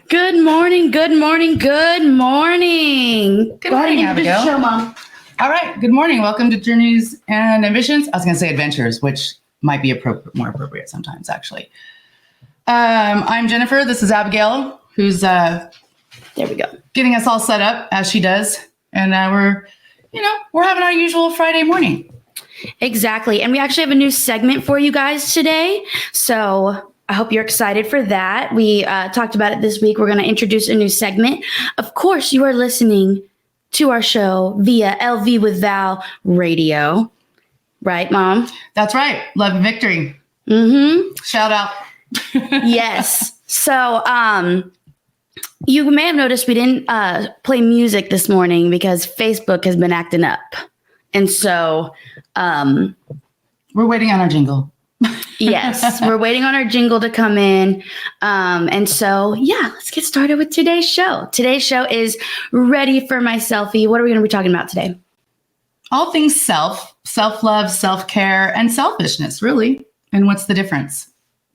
Good morning, good morning, good morning. Good morning, Abigail. Show, Mom. All right, good morning. Welcome to Journeys and Ambitions. I was going to say adventures, which might be more appropriate sometimes, actually. I'm Jennifer. This is Abigail, who's There we go. getting us all set up as she does. And we're having our usual Friday morning. Exactly. And we actually have a new segment for you guys today. So I hope you're excited for that. We talked about it this week. We're going to introduce a new segment. Of course, you are listening to our show via LV with Val Radio. Right, Mom? That's right. Love and victory. Mm-hmm. Shout out. Yes. So you may have noticed we didn't play music this morning because Facebook has been acting up. And so we're waiting on our jingle. Yes, we're waiting on our jingle to come in. And so, let's get started with today's show. Today's show is Ready for My Selfie. What are we going to be talking about today? All things self-love, self-care, and selfishness, really. And what's the difference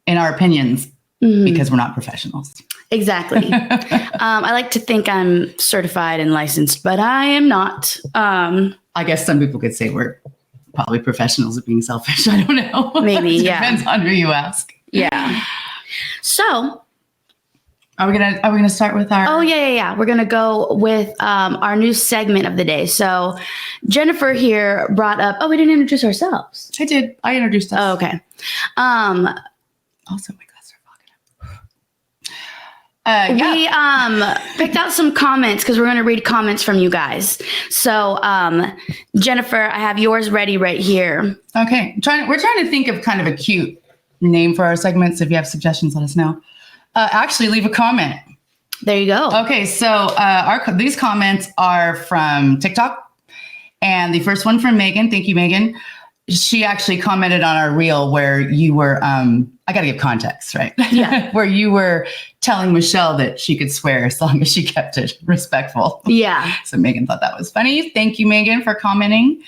in our opinions? Mm-hmm. Because we're not professionals. Exactly. I like to think I'm certified and licensed, but I am not. I guess some people could say we're probably professionals at being selfish. I don't know. Maybe, yeah. Depends on who you ask. Yeah. So, are we gonna start with our? Oh yeah. We're gonna go with our new segment of the day. So, Jennifer here brought up. Oh, we didn't introduce ourselves. I did. I introduced us. Oh, okay. Also, my glasses are fogging up. We picked out some comments because we're going to read comments from you guys. So, Jennifer, I have yours ready right here. Okay. We're trying to think of kind of a cute name for our segments. If you have suggestions, let us know. Actually, leave a comment. There you go. Okay. So these comments are from TikTok. And the first one from Megan. Thank you, Megan. She actually commented on our reel where you were, I got to give context, right? Yeah. Where you were telling Michelle that she could swear as long as she kept it respectful. Yeah. So Megan thought that was funny. Thank you, Megan, for commenting.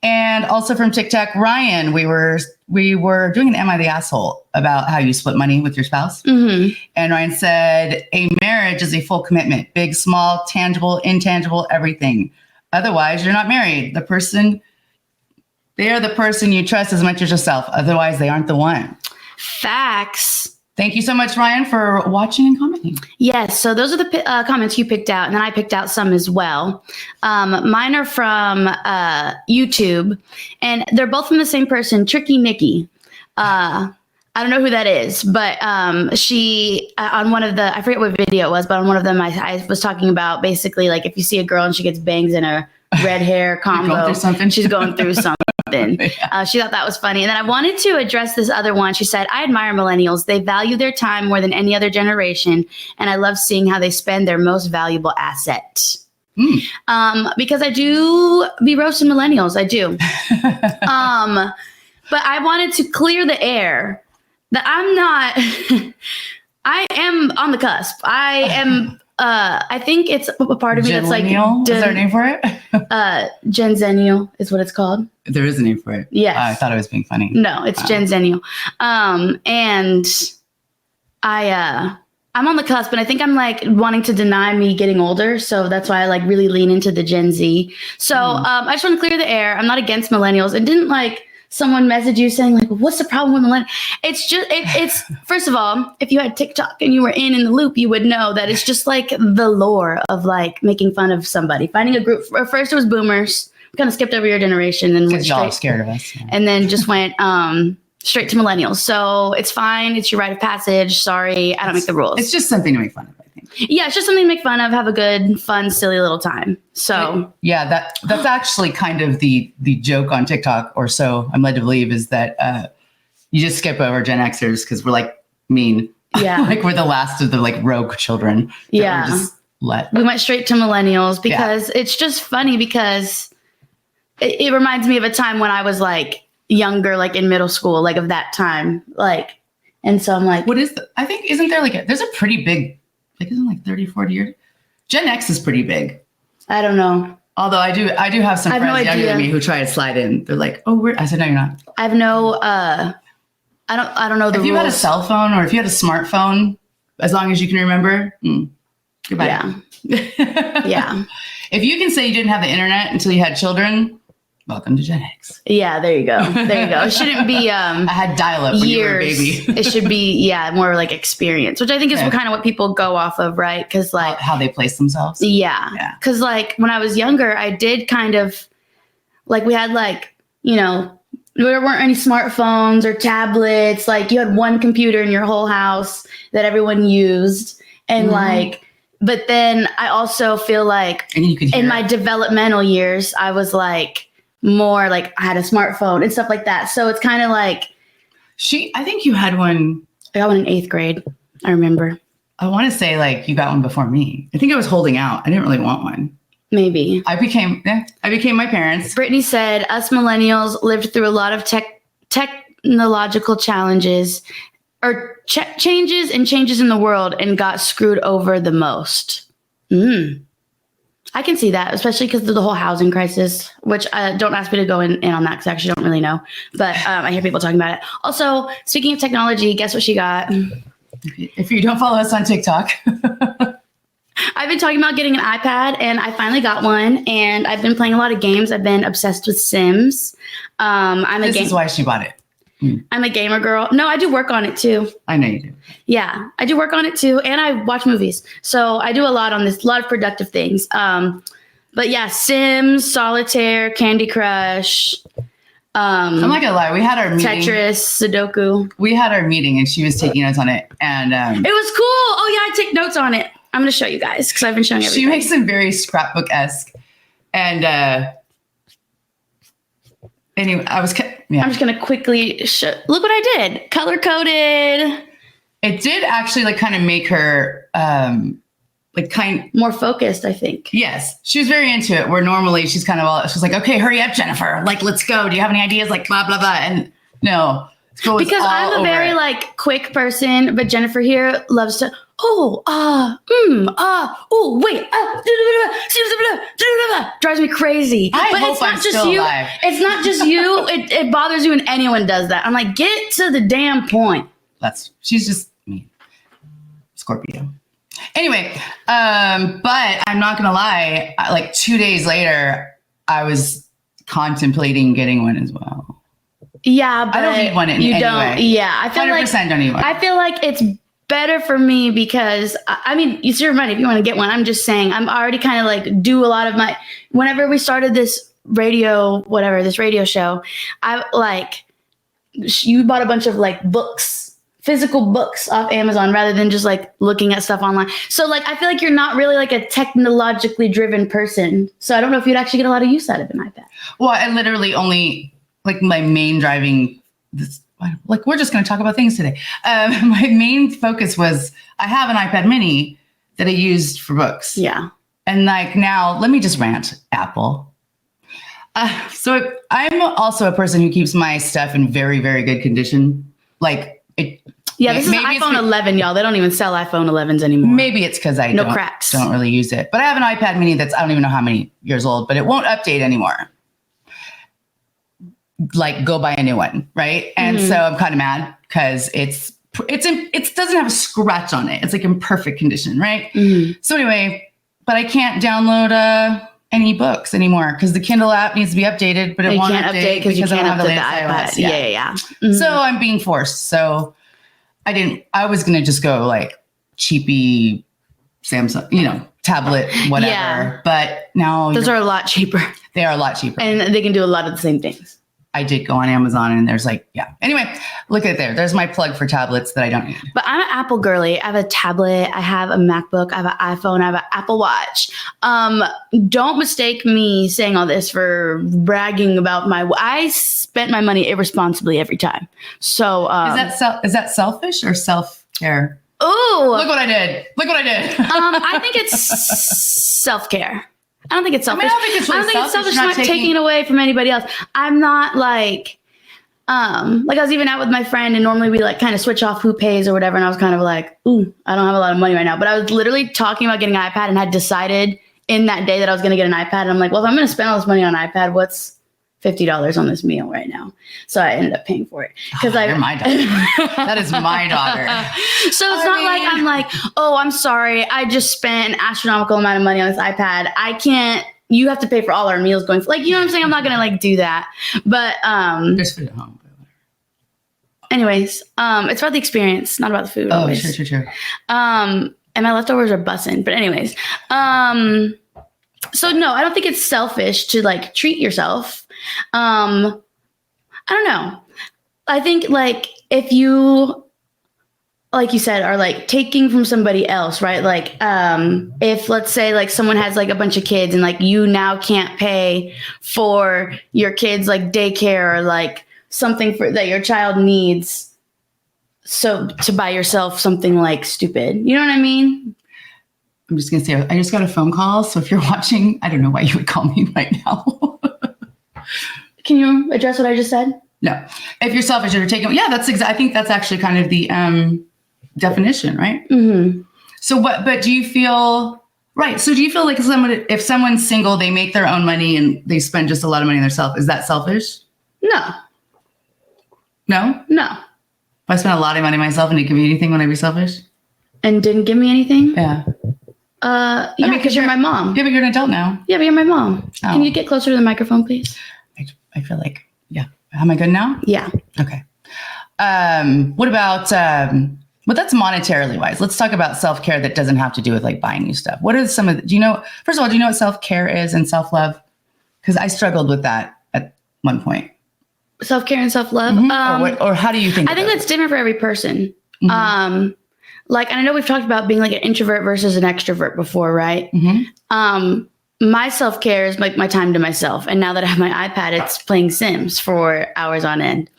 And also from TikTok, Ryan, we were doing an Am I the Asshole about how you split money with your spouse. Mm-hmm. And Ryan said, a marriage is a full commitment, big, small, tangible, intangible, everything. Otherwise, you're not married. They are the person you trust as much as yourself. Otherwise, they aren't the one. Facts. Thank you so much, Ryan, for watching and commenting. Yes. So those are the comments you picked out. And then I picked out some as well. Mine are from YouTube. And they're both from the same person, Tricky Nikki. I don't know who that is. But she, on one of the, I forget what video it was, but on one of them, I was talking about basically like if you see a girl and she gets bangs in a red hair combo, she's going through something. Yeah. She thought that was funny. And then I wanted to address this other one. She said, I admire millennials. They value their time more than any other generation. And I love seeing how they spend their most valuable asset. Because I do be roasting millennials. I do. But I wanted to clear the air that I'm not, I am on the cusp. I am, I think it's a part of me that's like, is there a name for it? Genzennial is what it's called. There is a name for it. Yes. I thought I was being funny. No, it's Genzennial. And I'm on the cusp, and I think I'm like wanting to deny me getting older. So that's why I like really lean into the Gen Z. So I just want to clear the air. I'm not against millennials. And didn't like someone message you saying like, what's the problem with millennials? It's just, it's first of all, if you had TikTok and you were in the loop, you would know that it's just like the lore of like making fun of somebody, finding a group. First it was boomers. Kind of skipped over your generation and went y'all scared of us. Yeah. And then just went straight to millennials. So it's fine. It's your rite of passage. Sorry, I don't make the rules. It's just something to make fun of, I think. Yeah, it's just something to make fun of, have a good, fun, silly little time. So yeah, that's actually kind of the joke on TikTok, or so I'm led to believe, is that you just skip over Gen Xers because we're like mean. Yeah. Like we're the last of the like rogue children. Yeah. We went straight to millennials because it's just funny because it reminds me of a time when I was like younger, like in middle school, like of that time. Like, and so I'm like, what is I think, isn't there like there's a pretty big, like, isn't it like 30, 40 years? Gen X is pretty big. I don't know. Although I do have some friends younger than me who try to slide in. They're like, oh, I said, no, you're not. I have no, I don't know the rules. If you had a cell phone or if you had a smartphone, as long as you can remember, goodbye. Yeah. Yeah. If you can say you didn't have the internet until you had children, welcome to Gen X. Yeah, there you go. It shouldn't be I had dial-up when you were a baby. It should be, more like experience, which I think is kind of what people go off of, right? Because like how they place themselves. Yeah. Because like when I was younger, I did kind of like we had like, there weren't any smartphones or tablets. Like you had one computer in your whole house that everyone used. And but then I also feel like in my developmental years, I was like more like I had a smartphone and stuff like that. So it's kind of like. I think you had one. I got one in 8th grade. I remember. I want to say like you got one before me. I think I was holding out. I didn't really want one. Maybe. I became my parents. Brittany said, us millennials lived through a lot of technological challenges or changes in the world and got screwed over the most. I can see that, especially because of the whole housing crisis, which don't ask me to go in on that because I actually don't really know. But I hear people talking about it. Also, speaking of technology, guess what she got? If you don't follow us on TikTok. I've been talking about getting an iPad, and I finally got one, and I've been playing a lot of games. I've been obsessed with Sims. This is why she bought it. I'm a gamer girl. No, I do work on it too. I know you do. Yeah, I do work on it too, and I watch movies. So I do a lot on this, a lot of productive things. But yeah, Sims, Solitaire, Candy Crush. I'm not gonna lie, we had our meeting. Tetris, Sudoku. We had our meeting, and she was taking notes on it, and it was cool. Oh yeah, I take notes on it. I'm gonna show you guys because I've been showing everybody. She makes them very scrapbook-esque, and anyway, I'm just gonna quickly show. Look what I did. Color coded. It did actually like kind of make her more focused, I think. Yes, she was very into it. Where normally she's like, okay, hurry up, Jennifer. Like, let's go. Do you have any ideas? Like, blah blah blah. And no, because I'm a very like quick person, but Jennifer here loves to. Wait, drives me crazy. But it's not just you. Alive. It's not just you. It bothers you when anyone does that. I'm like, get to the damn point. She's just me, Scorpio. Anyway, but I'm not gonna lie. Like 2 days later, I was contemplating getting one as well. Yeah, but I don't need one in any way. Yeah, I feel 100% don't need one. I feel like it's better for me because it's your money if you want to get one. I'm just saying I'm already kind of like do a lot of my. Whenever we started this radio show, you bought a bunch of like books, physical books off Amazon rather than just like looking at stuff online. So like I feel like you're not really like a technologically driven person. So I don't know if you'd actually get a lot of use out of an iPad. Well, I literally only like my main driving. Like we're just going to talk about things today. My main focus was I have an iPad mini that I used for books. Yeah. And like now, let me just rant, Apple. So I'm also a person who keeps my stuff in very, very good condition. Like it. Yeah, this is an iPhone 11, y'all. They don't even sell iPhone 11s anymore. Maybe it's because I don't really use it. But I have an iPad mini that's I don't even know how many years old, but it won't update anymore. Like go buy a new one, right? And so I'm kind of mad because it doesn't have a scratch on it. It's like in perfect condition, right? So anyway, but I can't download any books anymore because the Kindle app needs to be updated, but it won't update because you can't I don't have the iPad. iOS. Yeah. So I'm being forced. So I was gonna just go like cheapy Samsung, tablet, whatever. Yeah. But now those are a lot cheaper. They are a lot cheaper, and they can do a lot of the same things. I did go on Amazon and there's Anyway, look at it there. There's my plug for tablets that I don't need. But I'm an Apple girly. I have a tablet. I have a MacBook. I have an iPhone. I have an Apple Watch. Don't mistake me saying all this for bragging about I spent my money irresponsibly every time. So is that selfish or self-care? Ooh. Look what I did. I think it's self-care. I don't think it's selfish. I don't think it's selfish. Not taking it away from anybody else. I'm not like I was even out with my friend and normally we like kind of switch off who pays or whatever. And I was kind of like, ooh, I don't have a lot of money right now. But I was literally talking about getting an iPad and had decided in that day that I was going to get an iPad. And I'm like, well, if I'm going to spend all this money on an iPad, what's $50 on this meal right now. So I ended up paying for it. You're my daughter. That is my daughter. So it's not like I'm like, oh, I'm sorry, I just spent an astronomical amount of money on this iPad. I can't, you have to pay for all our meals going, like, you know what I'm saying? I'm not going to like do that. But there's food at home. Anyways, it's about the experience, not about the food. Oh, sure. And my leftovers are bussin'. But anyways, so no, I don't think it's selfish to like treat yourself. I don't know. I think like if you, like you said, are like taking from somebody else, right? Like if let's say like someone has like a bunch of kids and like you now can't pay for your kids like daycare or like something for that your child needs, so to buy yourself something like stupid. You know what I mean? I'm just going to say, I just got a phone call. So if you're watching, I don't know why you would call me right now. Can you address what I just said? No. If you're selfish, you're taking, yeah, I think that's actually kind of the definition, right? Mm-hmm. So but do you feel, right. So do you feel like if someone's single, they make their own money and they spend just a lot of money on themselves, is that selfish? No. No? No. If I spend a lot of money myself and you give me anything, would I be selfish? And didn't give me anything? Yeah. Yeah, because you're my mom. Yeah, but you're an adult now. Yeah, but you're my mom. Oh. Can you get closer to the microphone, please? I feel like, yeah. Am I good now? Yeah. Okay. What about, but that's monetarily wise. Let's talk about self-care that doesn't have to do with like buying new stuff. What are some of, first of all, do you know what self-care is and self-love? Because I struggled with that at one point. Self-care and self-love. Mm-hmm. Or how do you think? I think that's different for every person. Mm-hmm. Like, and I know we've talked about being like an introvert versus an extrovert before, right? Mm-hmm. My self-care is like my time to myself. And now that I have my iPad, it's playing Sims for hours on end.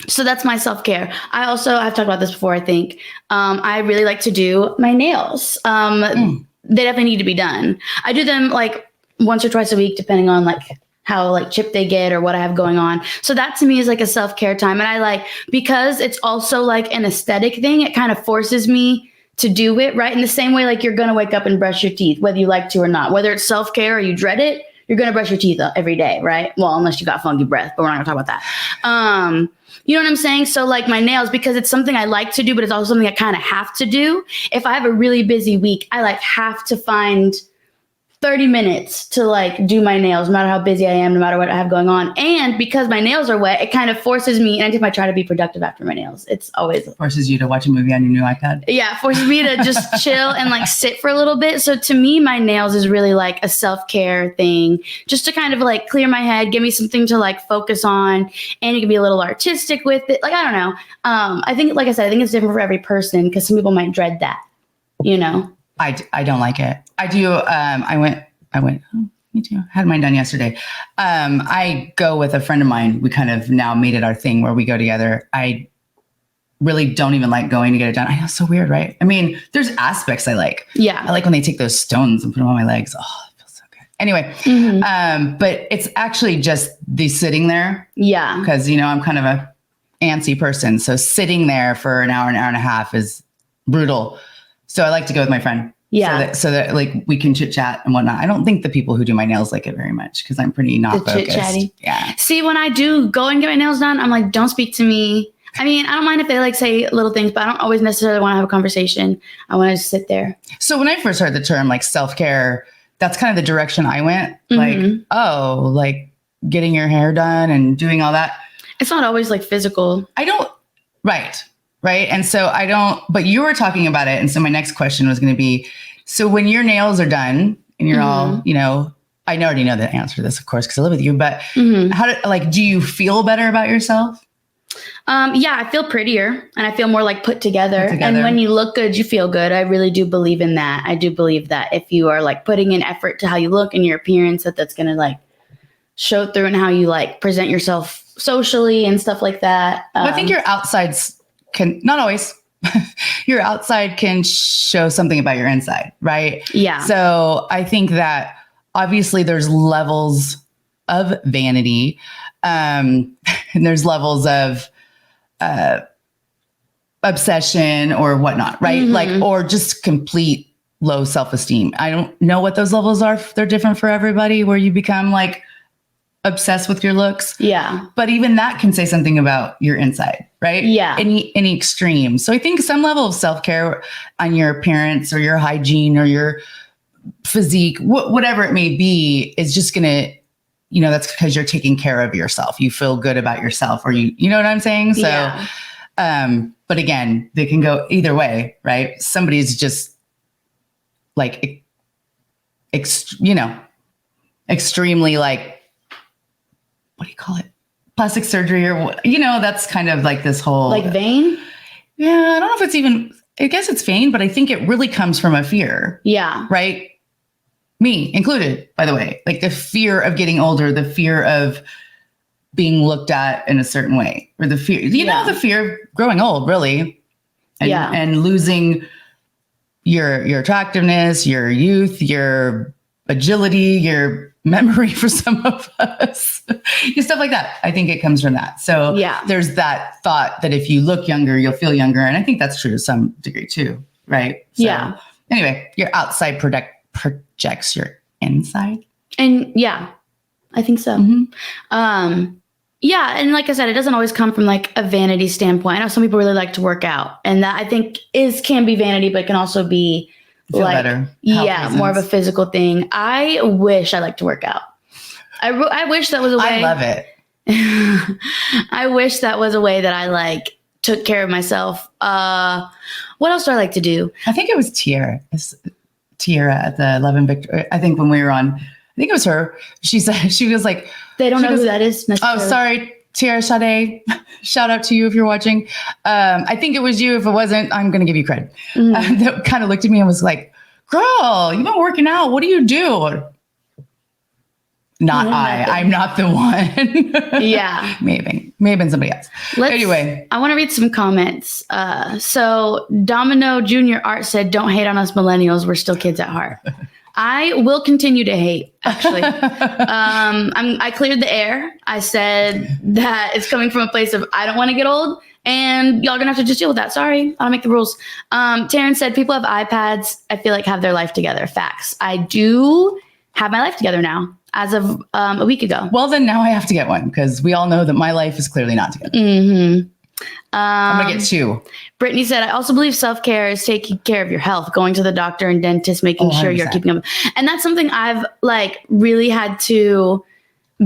So that's my self-care. I also have talked about this before, I think. I really like to do my nails. They definitely need to be done. I do them like once or twice a week, depending on like how like chipped they get or what I have going on. So that to me is like a self-care time. And I like, because it's also like an aesthetic thing, it kind of forces me to do it, right? In the same way, like you're going to wake up and brush your teeth, whether you like to or not, whether it's self-care or you dread it, you're going to brush your teeth every day, right? Well, unless you got funky breath, but we're not going to talk about that. You know what I'm saying? So like my nails, because it's something I like to do, but it's also something I kind of have to do. If I have a really busy week, I like have to find 30 minutes to like do my nails, no matter how busy I am, no matter what I have going on. And because my nails are wet, it kind of forces me, and I try to be productive after my nails. It's always forces you to watch a movie on your new iPad. Yeah, forces me to just chill and like sit for a little bit. So to me, my nails is really like a self-care thing, just to kind of like clear my head, give me something to like focus on, and you can be a little artistic with it. Like, I don't know. I think, like I said, I think it's different for every person because some people might dread that, you know? I don't like it. I do. I went, oh, me too. I had mine done yesterday. I go with a friend of mine. We kind of now made it our thing where we go together. I really don't even like going to get it done. I know, it's so weird, right? I mean, there's aspects I like. Yeah. I like when they take those stones and put them on my legs. Oh, it feels so good. Anyway, but it's actually just the sitting there. Yeah. Because, I'm kind of a antsy person. So sitting there for an hour and a half is brutal. So I like to go with my friend. Yeah. So that like we can chit chat and whatnot. I don't think the people who do my nails like it very much because I'm pretty not focused. Chit-chatty. Yeah. See, when I do go and get my nails done, I'm like, don't speak to me. I mean, I don't mind if they like say little things, but I don't always necessarily want to have a conversation. I want to just sit there. So when I first heard the term like self-care, that's kind of the direction I went. Like, like getting your hair done and doing all that. It's not always like physical. Right. And so but you were talking about it. And so my next question was going to be, so when your nails are done and you're all, I already know the answer to this, of course, because I live with you, but do you feel better about yourself? Yeah, I feel prettier and I feel more like put together. And when you look good, you feel good. I really do believe in that. I do believe that if you are like putting in effort to how you look and your appearance, that's going to like show through in how you like present yourself socially and stuff like that. I think your outsides can, not always, your outside can show something about your inside, right? Yeah. So I think that obviously there's levels of vanity, and there's levels of obsession or whatnot, right? Like, or just complete low self-esteem. I don't know what those levels are. They're different for everybody, where you become like obsessed with your looks. Yeah. But even that can say something about your inside, right? Yeah. Any extreme. So I think some level of self-care on your appearance or your hygiene or your physique, whatever it may be, is just going to, that's because you're taking care of yourself. You feel good about yourself, or you know what I'm saying? So, Yeah. but again, they can go either way, right? Somebody's just like, extremely like, what do you call it? Plastic surgery or what, that's kind of like this whole. Like vain? Yeah, I don't know if it's even, I guess it's vain, but I think it really comes from a fear. Yeah. Right? Me included, by the way. Like the fear of getting older, the fear of being looked at in a certain way, or the fear, the fear of growing old, really. And losing your attractiveness, your youth, your agility, your memory for some of us, stuff like that. I think it comes from that. So there's that thought that if you look younger, you'll feel younger. And I think that's true to some degree too. Right. So, anyway, your outside projects your inside. And I think so. Mm-hmm. Yeah. And like I said, it doesn't always come from like a vanity standpoint. I know some people really like to work out, and that I think can be vanity, but can also be feel better. More of a physical thing. I wish I liked to work out. I wish that was a way. I love it. I wish that was a way that I like took care of myself. What else do I like to do? I think it was Tiara at the Love and Victory. I think when we were on, I think it was her. She said, she was like, they don't know who that is. Oh, sorry, Tiara Sade. Shout out to you if you're watching. I think it was you. If it wasn't, I'm going to give you credit. Mm-hmm. That kind of looked at me and was like, girl, you've been working out. What do you do? Not I. I'm not the one. Yeah. Maybe. May have been somebody else. Anyway. I want to read some comments. So Domino Junior Art said, don't hate on us millennials. We're still kids at heart. I will continue to hate, actually. I cleared the air. I said that it's coming from a place of, I don't want to get old, and y'all gonna have to just deal with that. Sorry, I don't make the rules. Taryn said, people have iPads, I feel like have their life together. Facts. I do have my life together now, as of a week ago. Well, then now I have to get one, because we all know that my life is clearly not together. Mm-hmm. I'm gonna get two. Brittany said, I also believe self-care is taking care of your health, going to the doctor and dentist, making sure you're keeping up. And that's something I've like really had to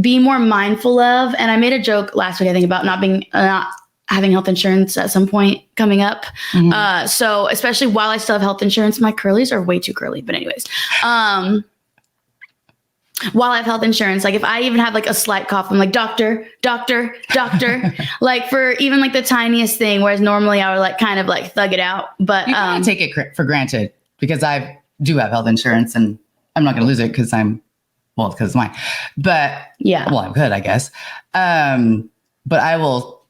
be more mindful of. And I made a joke last week, I think, about not having health insurance at some point coming up. Mm-hmm. So especially while I still have health insurance, my curlies are way too curly. But anyways, while I have health insurance, like if I even have like a slight cough, I'm like, doctor, like for even like the tiniest thing, whereas normally I would like kind of like thug it out. But you can't take it for granted, because I do have health insurance and I'm not going to lose it because it's mine. But I'm good, I guess. But I will,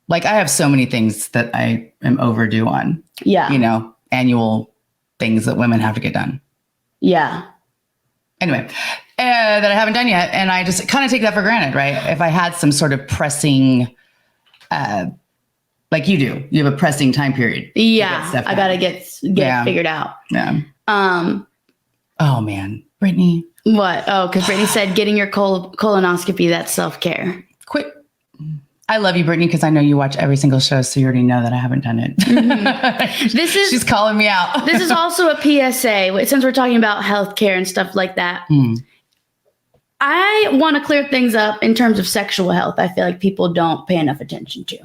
like I have so many things that I am overdue on. Yeah. Annual things that women have to get done. Yeah. Anyway, that I haven't done yet. And I just kind of take that for granted, right? If I had some sort of pressing, like you do, you have a pressing time period. Yeah. I got to get figured out. Yeah. Oh man, Brittany. What? Oh, because Brittany said getting your colonoscopy, that's self-care. Quit. I love you, Brittany, because I know you watch every single show, so you already know that I haven't done it. Mm-hmm. She's calling me out. This is also a PSA, since we're talking about healthcare and stuff like that. I want to clear things up in terms of sexual health. I feel like people don't pay enough attention to.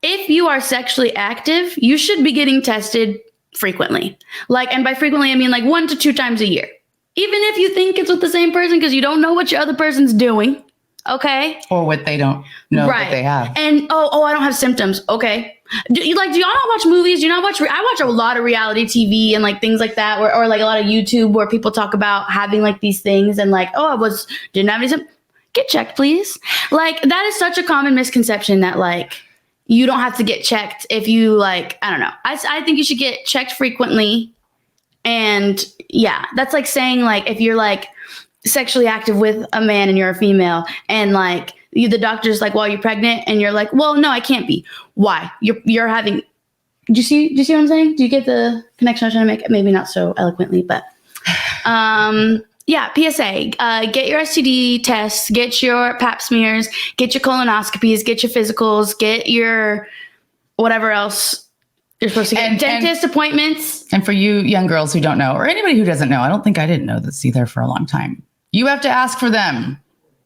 If you are sexually active, you should be getting tested frequently. And by frequently, I mean like 1 to 2 times a year. Even if you think it's with the same person, because you don't know what your other person's doing. Okay. Or what they don't know that they have. And I don't have symptoms. Okay. Do y'all not watch movies? Do you not watch? I watch a lot of reality TV and like things like that, or like a lot of YouTube where people talk about having like these things and like, didn't have any symptoms. Get checked, please. Like that is such a common misconception that like you don't have to get checked if you like, I don't know. I think you should get checked frequently. And yeah, that's like saying like if you're like sexually active with a man and you're a female and like the doctor's like, well, you're pregnant, and you're like, well, no, I can't be. Why? You're having, do you see what I'm saying? Do you get the connection I'm trying to make? Maybe not so eloquently, but Yeah, PSA. Get your STD tests, get your pap smears, get your colonoscopies, get your physicals, get your whatever else you're supposed to get. Dentist appointments. And for you young girls who don't know, or anybody who doesn't know, I don't think I didn't know this either for a long time. You have to ask for them.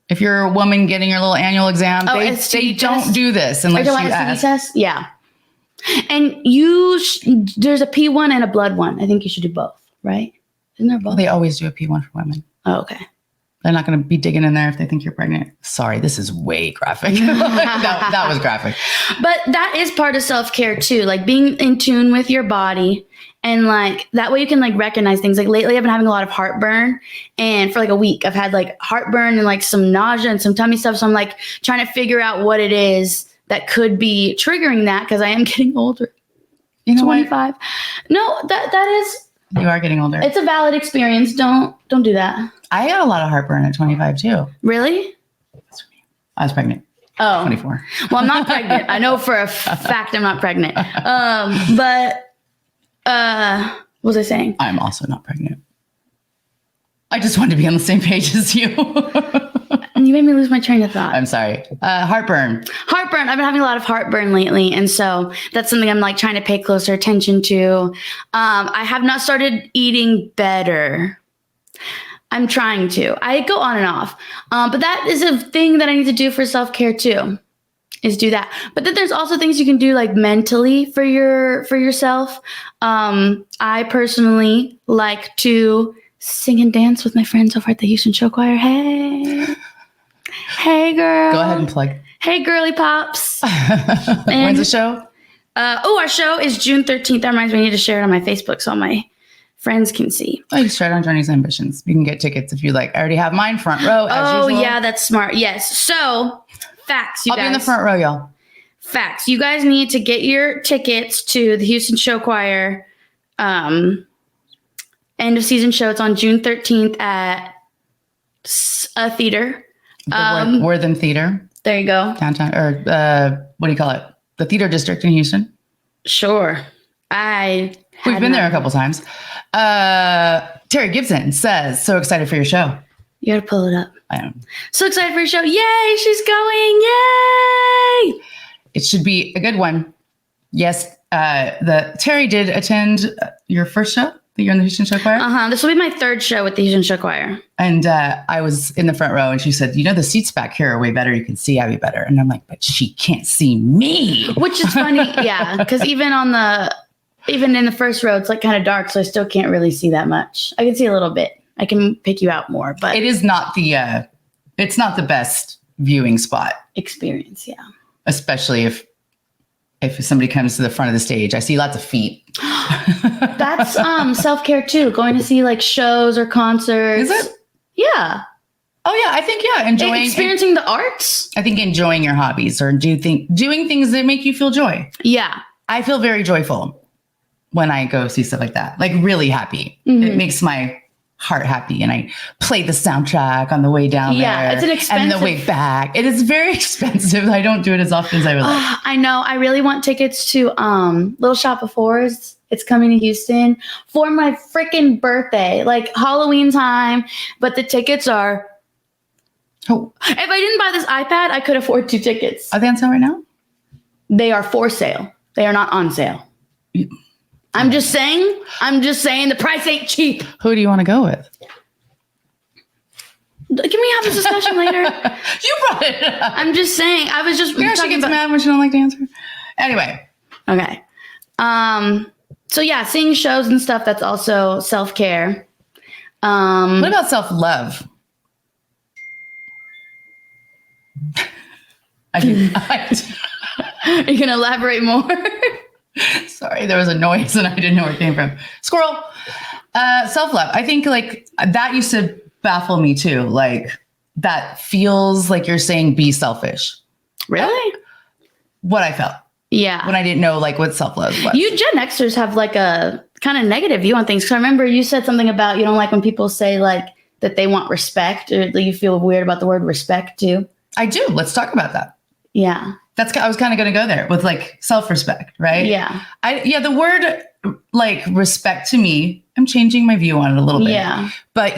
If you're a woman getting your little annual exam, they don't do this unless you ask. Test? Yeah. And there's a P1 and a blood one. I think you should do both, right? Isn't there both? Well, they always do a P1 for women. Oh, okay. They're not going to be digging in there if they think you're pregnant. Sorry, this is way graphic. that was graphic. But that is part of self-care too. Like being in tune with your body. And like that way you can like recognize things. Like lately I've been having a lot of heartburn. And for like a week I've had like heartburn and like some nausea and some tummy stuff. So I'm like trying to figure out what it is that could be triggering that because I am getting older. You know 25. What? No, that is. You are getting older. It's a valid experience. Don't do that. I got a lot of heartburn at 25 too. Really? I was pregnant. Oh. 24. Well, I'm not pregnant. I know for a fact I'm not pregnant. But what was I saying? I'm also not pregnant. I just wanted to be on the same page as you. You made me lose my train of thought. I'm sorry. Heartburn. Heartburn. I've been having a lot of heartburn lately. And so that's something I'm like trying to pay closer attention to. I have not started eating better. I'm trying to. I go on and off. But that is a thing that I need to do for self-care too, is do that. But then there's also things you can do like mentally for yourself. I personally like to sing and dance with my friends over at the Houston Show Choir. Hey, girl. Go ahead and plug. Hey, girly pops. When's the show? Our show is June 13th. That reminds me, I need to share it on my Facebook so my friends can see. Oh, you start on Journey's Ambitions. You can get tickets if you like. I already have mine front row. As usual. Yeah, that's smart. Yes. So, facts, you guys. I'll be in the front row, y'all. Facts. You guys need to get your tickets to the Houston Show Choir end of season show. It's on June 13th at a theater. The Wortham Theater. There you go. Downtown, or what do you call it? The Theater District in Houston. Sure. We've been there a couple times. Terry Gibson says, so excited for your show. You got to pull it up. I am. So excited for your show. Yay, she's going. Yay. It should be a good one. Yes, Terry did attend your first show that you're in the Houston Show Choir. This will be my third show with the Houston Show Choir. And I was in the front row and she said, the seats back here are way better. You can see Abby better. And I'm like, but she can't see me. Which is funny. Yeah. Because even in the first row, it's like kind of dark. So I still can't really see that much. I can see a little bit. I can pick you out more, but it is not it's not the best viewing spot experience. Yeah. Especially if somebody comes to the front of the stage, I see lots of feet. That's self-care too. Going to see like shows or concerts. Is it? Yeah. Oh yeah, I think experiencing the arts. I think enjoying your hobbies or doing things that make you feel joy. Yeah. I feel very joyful when I go see stuff like that. Like really happy. Mm-hmm. It makes my heart happy, and I play the soundtrack on the way down there. Yeah, it's an expensive. And the way back. It is very expensive. I don't do it as often as I would like. I know. I really want tickets to Little Shop of Horrors. It's coming to Houston for my freaking birthday, like Halloween time. But the tickets are. Oh. If I didn't buy this iPad, I could afford 2 tickets. Are they on sale right now? They are for sale. They are not on sale. I'm just saying the price ain't cheap. Who do you want to go with? Can we have this discussion later? You brought it up. I'm just saying. I was just she gets mad when she don't like to answer. Anyway. Okay. So yeah, seeing shows and stuff, that's also self-care. What about self-love? Are you going to elaborate more? Sorry, there was a noise and I didn't know where it came from. Squirrel. Self-love. I think like that used to baffle me too. Like that feels like you're saying be selfish. Really? What I felt. Yeah. When I didn't know like what self-love was. You Gen Xers have like a kind of negative view on things. Because I remember you said something about you don't like when people say like that they want respect, or you feel weird about the word respect too. I do. Let's talk about that. Yeah. I was kind of going to go there with like self-respect, right? Yeah. The word like respect to me, I'm changing my view on it a little bit. Yeah. But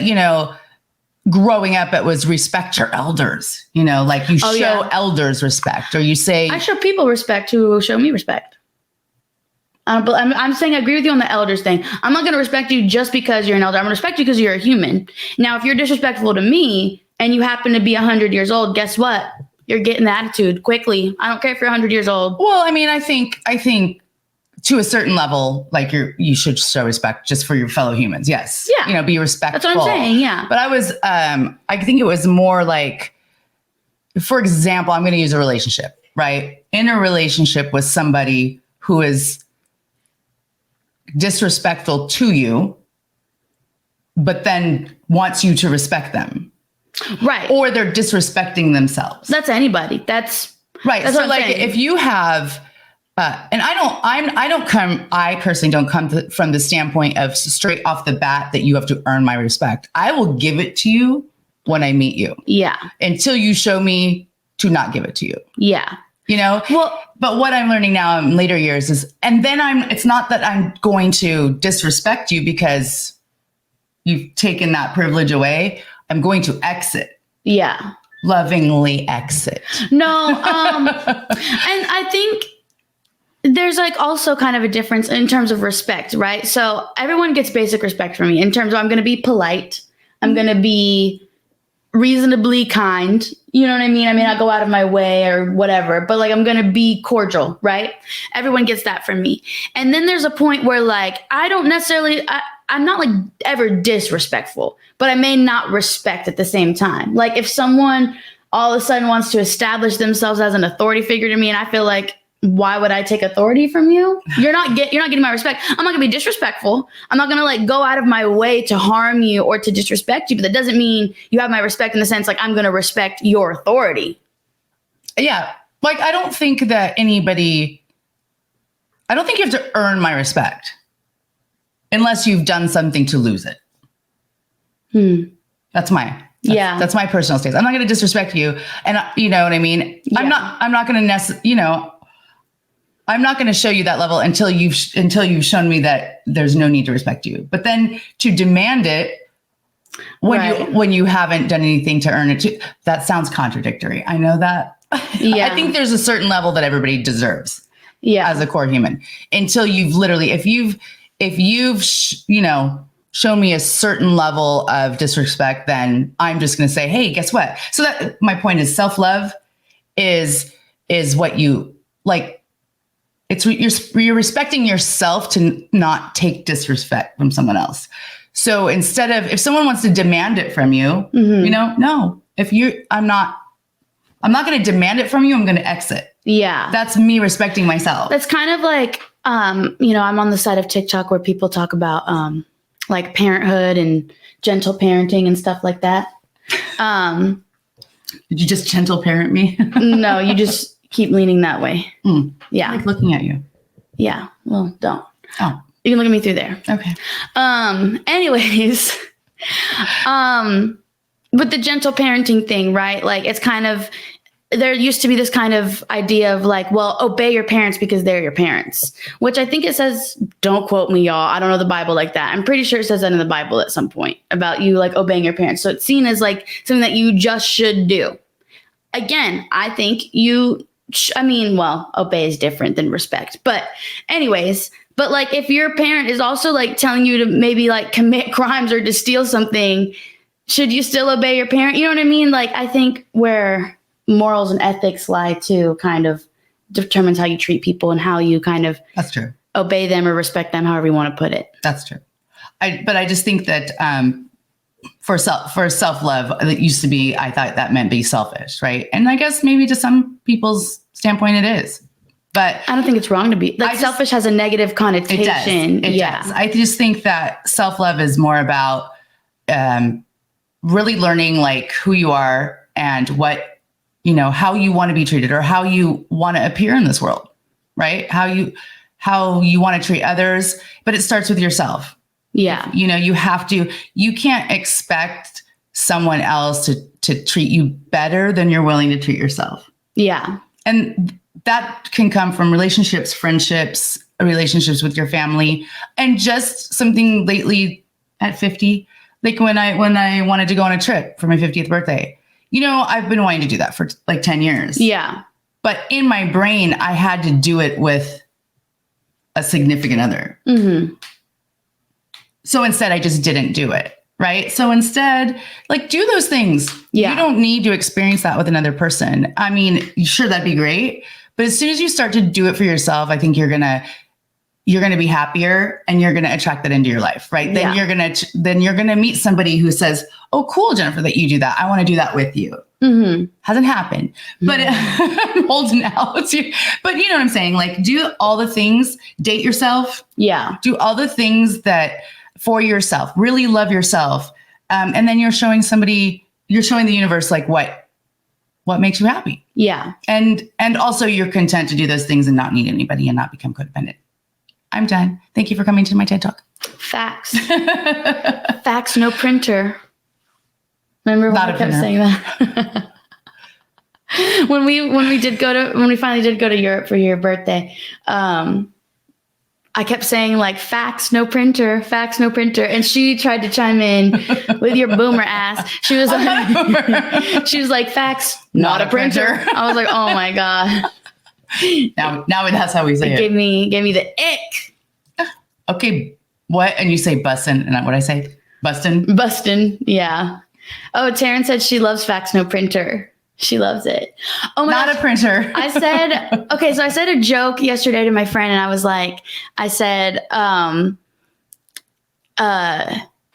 growing up, it was respect your elders, you know, like you show elders respect, or you say, I show people respect who show me respect. But I'm saying I agree with you on the elders thing. I'm not going to respect you just because you're an elder. I'm going to respect you because you're a human. Now, if you're disrespectful to me and you happen to be 100 years old, guess what? You're getting the attitude quickly. I don't care if you're 100 years old. Well, I mean, I think to a certain level, like you should show respect just for your fellow humans. Yes. Yeah. You know, be respectful. That's what I'm saying. Yeah. But I think it was more like, for example, I'm going to use a relationship, right? In a relationship with somebody who is disrespectful to you, but then wants you to respect them. Right. Or they're disrespecting themselves. That's anybody. That's right. That's so what I'm like saying. if you have, and I personally don't come from the standpoint of straight off the bat that you have to earn my respect. I will give it to you when I meet you. Yeah. Until you show me to not give it to you. Yeah. You know? Well, but what I'm learning now in later years is, and then it's not that I'm going to disrespect you because you've taken that privilege away. I'm going to exit. Yeah. Lovingly exit. No. And I think there's like also kind of a difference in terms of respect, right? So everyone gets basic respect from me in terms of I'm going to be polite. I'm going to be reasonably kind. You know what I mean? I may not go out of my way or whatever, but like I'm going to be cordial, right? Everyone gets that from me. And then there's a point where like I don't necessarily, I'm not like ever disrespectful, but I may not respect at the same time. Like if someone all of a sudden wants to establish themselves as an authority figure to me and I feel like, why would I take authority from you? You're not getting my respect. I'm not gonna be disrespectful. I'm not gonna like go out of my way to harm you or to disrespect you. But that doesn't mean you have my respect in the sense like I'm gonna respect your authority. Yeah. Like I don't think you have to earn my respect unless you've done something to lose it. That's that's my personal stance. I'm not gonna disrespect you. And you know what I mean? Yeah. I'm not gonna I'm not going to show you that level until you've shown me that there's no need to respect you. But then to demand it when you haven't done anything to earn it, that sounds contradictory. I know that. Yeah. I think there's a certain level that everybody deserves. Yeah. As a core human, until you've literally, if you've shown me a certain level of disrespect, then I'm just going to say, hey, guess what? So that my point is self-love is what you like. It's you're respecting yourself to not take disrespect from someone else. So instead of, if someone wants to demand it from you, no, I'm not going to demand it from you. I'm going to exit. Yeah. That's me respecting myself. That's kind of like, I'm on the side of TikTok where people talk about, like parenthood and gentle parenting and stuff like that. Did you just gentle parent me? No, you just keep leaning that way. Yeah. I like looking at you. Yeah. Well, don't. Oh. You can look at me through there. Okay. Anyways, with the gentle parenting thing, right? Like it's kind of, there used to be this kind of idea of like, well, obey your parents because they're your parents, which I think it says, don't quote me, y'all. I don't know the Bible like that. I'm pretty sure it says that in the Bible at some point about you like obeying your parents. So it's seen as like something that you just should do. Again, I think obey is different than respect. But anyways, like if your parent is also like telling you to maybe like commit crimes or to steal something, should you still obey your parent? You know what I mean? Like I think where morals and ethics lie too kind of determines how you treat people and how you kind of That's true. Obey them or respect them, however you want to put it. That's true. But I just think that for self-love, it used to be, I thought that meant be selfish, right? And I guess maybe to some people's standpoint it is. But I don't think it's wrong to be like selfish has a negative connotation. It does. I just think that self-love is more about really learning like who you are and what, how you want to be treated or how you want to appear in this world, right? How you want to treat others, but it starts with yourself. Yeah. You can't expect someone else to treat you better than you're willing to treat yourself. Yeah. And that can come from relationships, friendships, relationships with your family, and just something lately at 50, Like when I wanted to go on a trip for my 50th birthday, you know, I've been wanting to do that for like 10 years. Yeah. But in my brain, I had to do it with a significant other. Mm-hmm. So instead, I just didn't do it. Right. So instead, like, do those things. Yeah. You don't need to experience that with another person. I mean, sure, that'd be great. But as soon as you start to do it for yourself, I think you're going to be happier and you're going to attract that into your life. Right. Then you're going to meet somebody who says, oh, cool, Jennifer, that you do that. I want to do that with you. Mm-hmm. Hasn't happened, but I'm holding out. But you know what I'm saying? Like, do all the things, date yourself. Yeah. Do all the things that for yourself, really love yourself. And then you're showing the universe like what makes you happy. Yeah. And also you're content to do those things and not need anybody and not become codependent. I'm done. Thank you for coming to my TED Talk. Facts. Facts, no printer. Remember when I kept saying that? when we finally did go to Europe for your birthday, I kept saying like facts, no printer, facts, no printer. And she tried to chime in with your boomer ass. She was like, facts, not a printer. I was like, oh my God. Now that's how we say it. Gave me the ick. Okay. What? And you say bustin', and what I say? Bustin'? Bustin'. Yeah. Oh, Taryn said she loves facts, no printer. She loves it. Oh my Not gosh. a printer. I said a joke yesterday to my friend, and I was like, are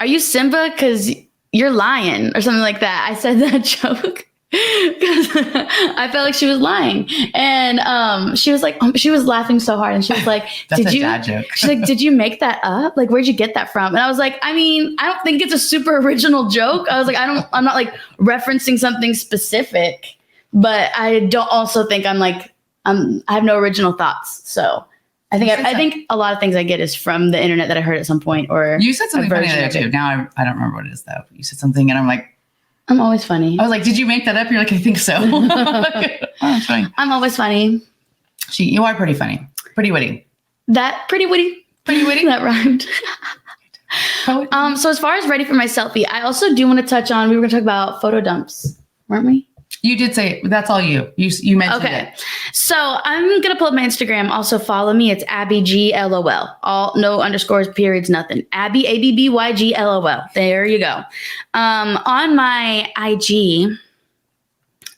you Simba? Because you're lying or something like that. I said that joke because I felt like she was lying. And she was like, she was laughing so hard. And she was like, dad joke. She's like, did you make that up? Like, where'd you get that from? And I was like, I mean, I don't think it's a super original joke. I was like, I'm not like referencing something specific, but I don't also think I have no original thoughts. So I think a lot of things I get is from the internet that I heard at some point, or you said something funny there too. Now I don't remember what it is though. You said something and I'm like, I'm always funny. I was like, did you make that up? You're like, I think so. Oh, that's funny. I'm always funny. You are pretty funny. Pretty witty. Pretty witty. That rhymed. So as far as ready for my selfie, I also do want to touch on, we were going to talk about photo dumps, weren't we? You did say, that's all you mentioned it. So I'm going to pull up my Instagram. Also follow me. It's AbbyGLOL. All no underscores, periods, nothing. Abby, ABBYGLOL. There you go. On my IG,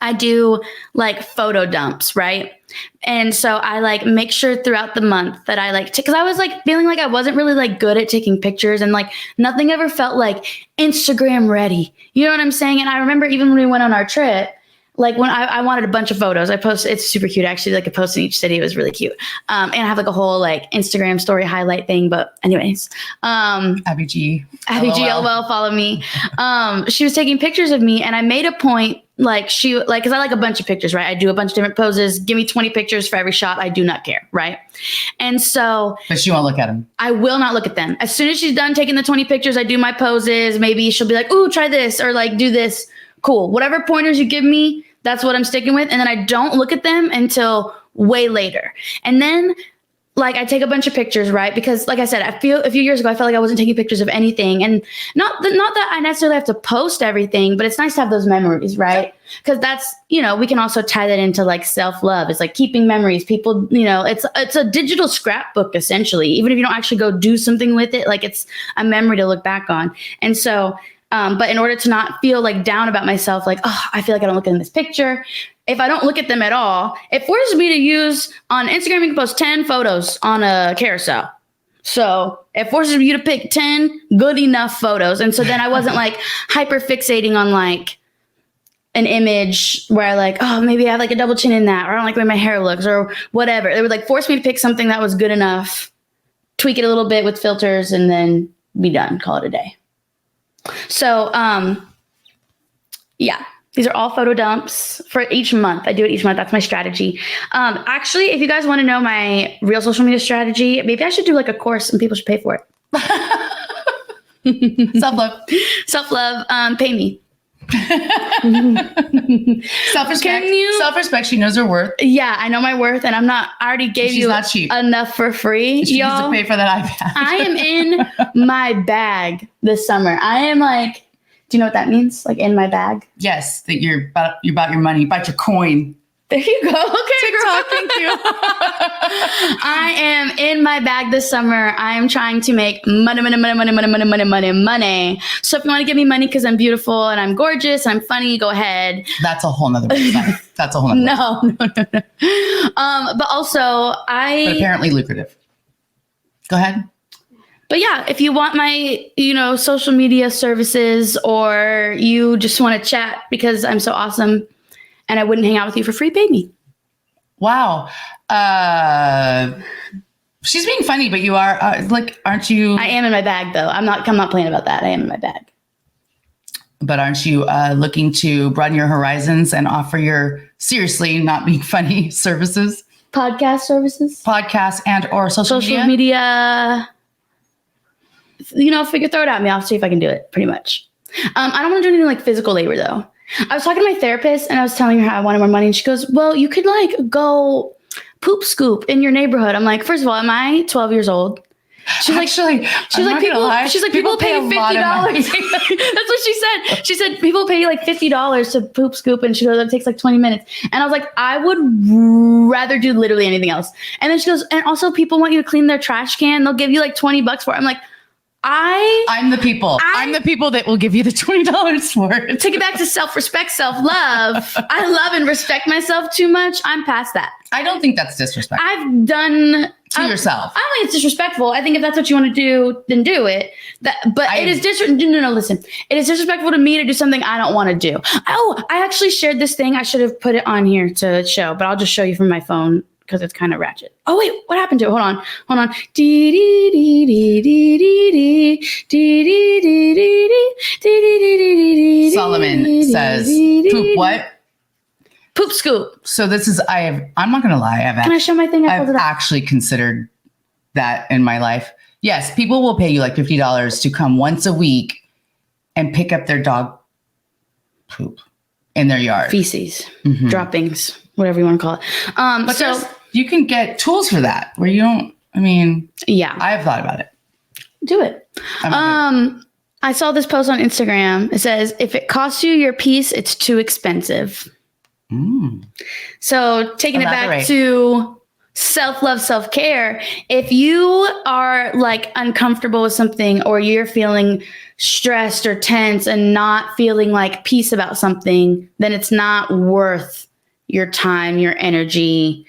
I do like photo dumps, right? And so I like make sure throughout the month that I like, because I was like feeling like I wasn't really like good at taking pictures, and like nothing ever felt like Instagram ready. You know what I'm saying? And I remember even when we went on our trip, like when I wanted a bunch of photos, I posted, it's super cute actually, like I posted in each city. It was really cute. And I have like a whole like Instagram story highlight thing, but anyways. Abby G. LOL, follow me. She was taking pictures of me, and I made a point, cause I like a bunch of pictures, right? I do a bunch of different poses. Give me 20 pictures for every shot. I do not care, right? And so. But she won't look at them. I will not look at them. As soon as she's done taking the 20 pictures, I do my poses. Maybe she'll be like, ooh, try this, or like do this. Cool. Whatever pointers you give me, that's what I'm sticking with. And then I don't look at them until way later. And then like I take a bunch of pictures, right? Because like I said, a few years ago, I felt like I wasn't taking pictures of anything. And not that I necessarily have to post everything, but it's nice to have those memories, right? Because that's, we can also tie that into like self-love. It's like keeping memories. People, it's a digital scrapbook essentially. Even if you don't actually go do something with it, like it's a memory to look back on. And so, but in order to not feel like down about myself, like, oh, I feel like I don't look in this picture. If I don't look at them at all, it forces me to use on Instagram. You can post 10 photos on a carousel. So it forces you to pick 10 good enough photos. And so then I wasn't like hyper fixating on like an image where I like, oh, maybe I have like a double chin in that, or I don't like the way my hair looks or whatever. It would like force me to pick something that was good enough, tweak it a little bit with filters, and then be done, call it a day. So, yeah, these are all photo dumps for each month. I do it each month. That's my strategy. Actually, if you guys want to know my real social media strategy, maybe I should do like a course and people should pay for it. Self-love. Self-love. Pay me. Self-respect. Can you- Self-respect. She knows her worth. Yeah, I know my worth, and I already gave She's you not cheap. enough for free, She needs to y'all. pay for that iPad. I am in my bag this summer. I am like, do you know what that means? Like in my bag? Yes, that you're about your money, about your coin. There you go. Okay, girl. Thank you. I am in my bag this summer. I am trying to make money. So if you want to give me money because I'm beautiful and I'm gorgeous and I'm funny, go ahead. That's a whole nother website. That's a whole nother website. No. But also But apparently lucrative. Go ahead. But yeah, if you want my, social media services, or you just want to chat because I'm so awesome and I wouldn't hang out with you for free, pay me. Wow. She's being funny, but you are aren't you? I am in my bag though. I'm not playing about that. I am in my bag. But aren't you looking to broaden your horizons and offer your seriously not being funny services? Podcast services? Podcasts and or social media. Throw it at me. I'll see if I can do it, pretty much. I don't want to do anything like physical labor, though. I was talking to my therapist, and I was telling her how I wanted more money, and she goes, well, you could, go poop scoop in your neighborhood. I'm like, first of all, am I 12 years old? She's like, people pay $50. That's what she said. She said, people pay you like $50 to poop scoop, and she goes, that takes like 20 minutes. And I was like, I would rather do literally anything else. And then she goes, and also people want you to clean their trash can. They'll give you like $20 for it. I'm like, I'm the people. I'm the people that will give you the $20 for it. Take it back to self-respect, self-love. I love and respect myself too much. I'm past that. I don't think that's disrespectful. I've done to yourself. I don't think it's disrespectful. I think if that's what you want to do, then do it. It is No, listen. It is disrespectful to me to do something I don't want to do. Oh, I actually shared this thing. I should have put it on here to show, but I'll just show you from my phone because it's kind of ratchet. Oh wait, what happened to it? Hold on. Solomon says, poop what? Poop scoop. So this is, I'm not going to lie. Can I show my thing? I've actually considered that in my life. Yes, people will pay you like $50 to come once a week and pick up their dog poop in their yard. Feces, droppings, whatever you want to call it. But you can get tools for that where you don't, yeah, I have thought about it. Do it. I saw this post on Instagram. It says, if it costs you your peace, it's too expensive. So taking it back to self-love, self-care, if you are like uncomfortable with something, or you're feeling stressed or tense and not feeling like peace about something, then it's not worth your time, your energy,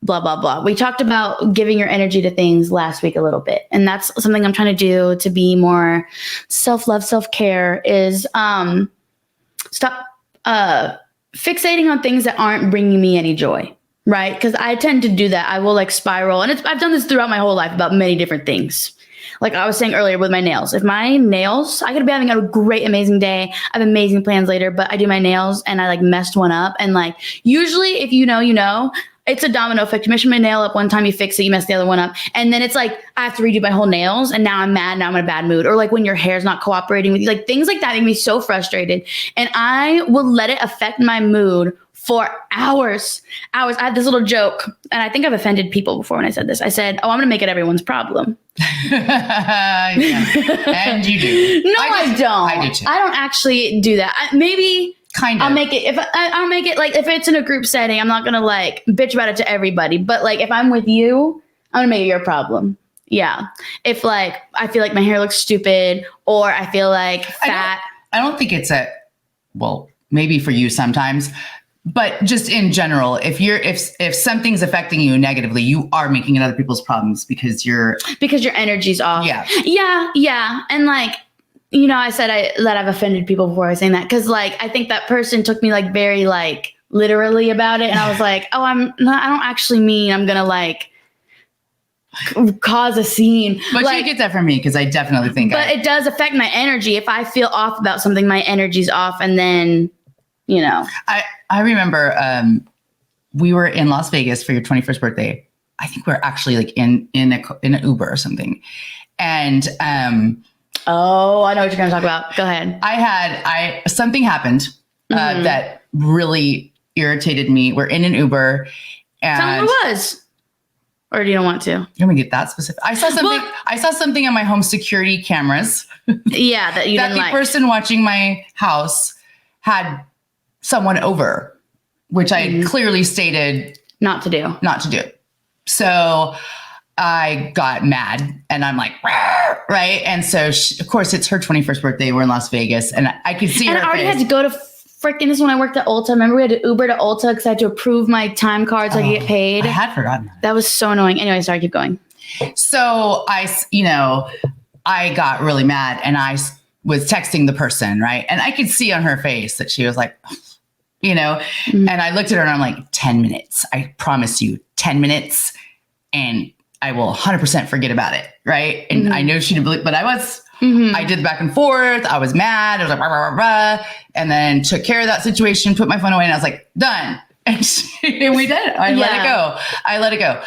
blah, blah, blah. We talked about giving your energy to things last week a little bit. And that's something I'm trying to do to be more self-love, self-care, is stop fixating on things that aren't bringing me any joy. Right? Because I tend to do that. I will like spiral. And I've done this throughout my whole life about many different things. Like I was saying earlier with my nails. If my nails, I could be having a great, amazing day. I have amazing plans later, but I do my nails and I like messed one up. And like, usually if you know, it's a domino effect. You mess my nail up one time, you fix it, you mess the other one up. And then it's like, I have to redo my whole nails, and now I'm mad, now I'm in a bad mood. Or like when your hair's not cooperating with you, like things like that make me so frustrated. And I will let it affect my mood for hours. I had this little joke, and I think I've offended people before when I said this. I said, I'm going to make it everyone's problem. Yeah. And you do. No, I don't. I do too. I don't actually do that. Maybe kind of. I'll make it, I'll make it like, if it's in a group setting, I'm not going to like bitch about it to everybody. But like, if I'm with you, I'm going to make it your problem. Yeah. If like, I feel like my hair looks stupid, or I feel like fat. I don't think it's maybe for you sometimes. But just in general, if something's affecting you negatively, you are making it other people's problems because your energy's off. Yeah. Yeah. And like, I said that I've offended people before I was saying that, because like I think that person took me like very like literally about it, and I was like, I don't actually mean I'm gonna like cause a scene. But like, you get that from me, because I definitely think. But it does affect my energy. If I feel off about something, my energy's off, and then. I remember we were in Las Vegas for your 21st birthday. I think we were actually like in an Uber or something. And Oh, I know what you're going to talk about. Go ahead. Something happened that really irritated me. We're in an Uber and tell me what it was. Or do you don't want to? You want me to get that specific? I saw something on my home security cameras. Yeah, that you didn't like. The person watching my house had someone over, which I clearly stated not to do. So I got mad and I'm like, right? And so of course it's her 21st birthday. We're in Las Vegas and I could see her. And I already face. had to go to freaking this when I worked at Ulta. Remember we had to Uber to Ulta because I had to approve my time card so I could get paid. I had forgotten that. That was so annoying. Anyway, sorry, keep going. So I got really mad and I was texting the person, right? And I could see on her face that she was like, and I looked at her and I'm like, 10 minutes. I promise you 10 minutes and I will 100% forget about it, right? And I know she didn't believe, but I did the back and forth. I was mad. I was like, rah, rah, rah, rah, and then took care of that situation, put my phone away, and I was like, done. And we did it. I let it go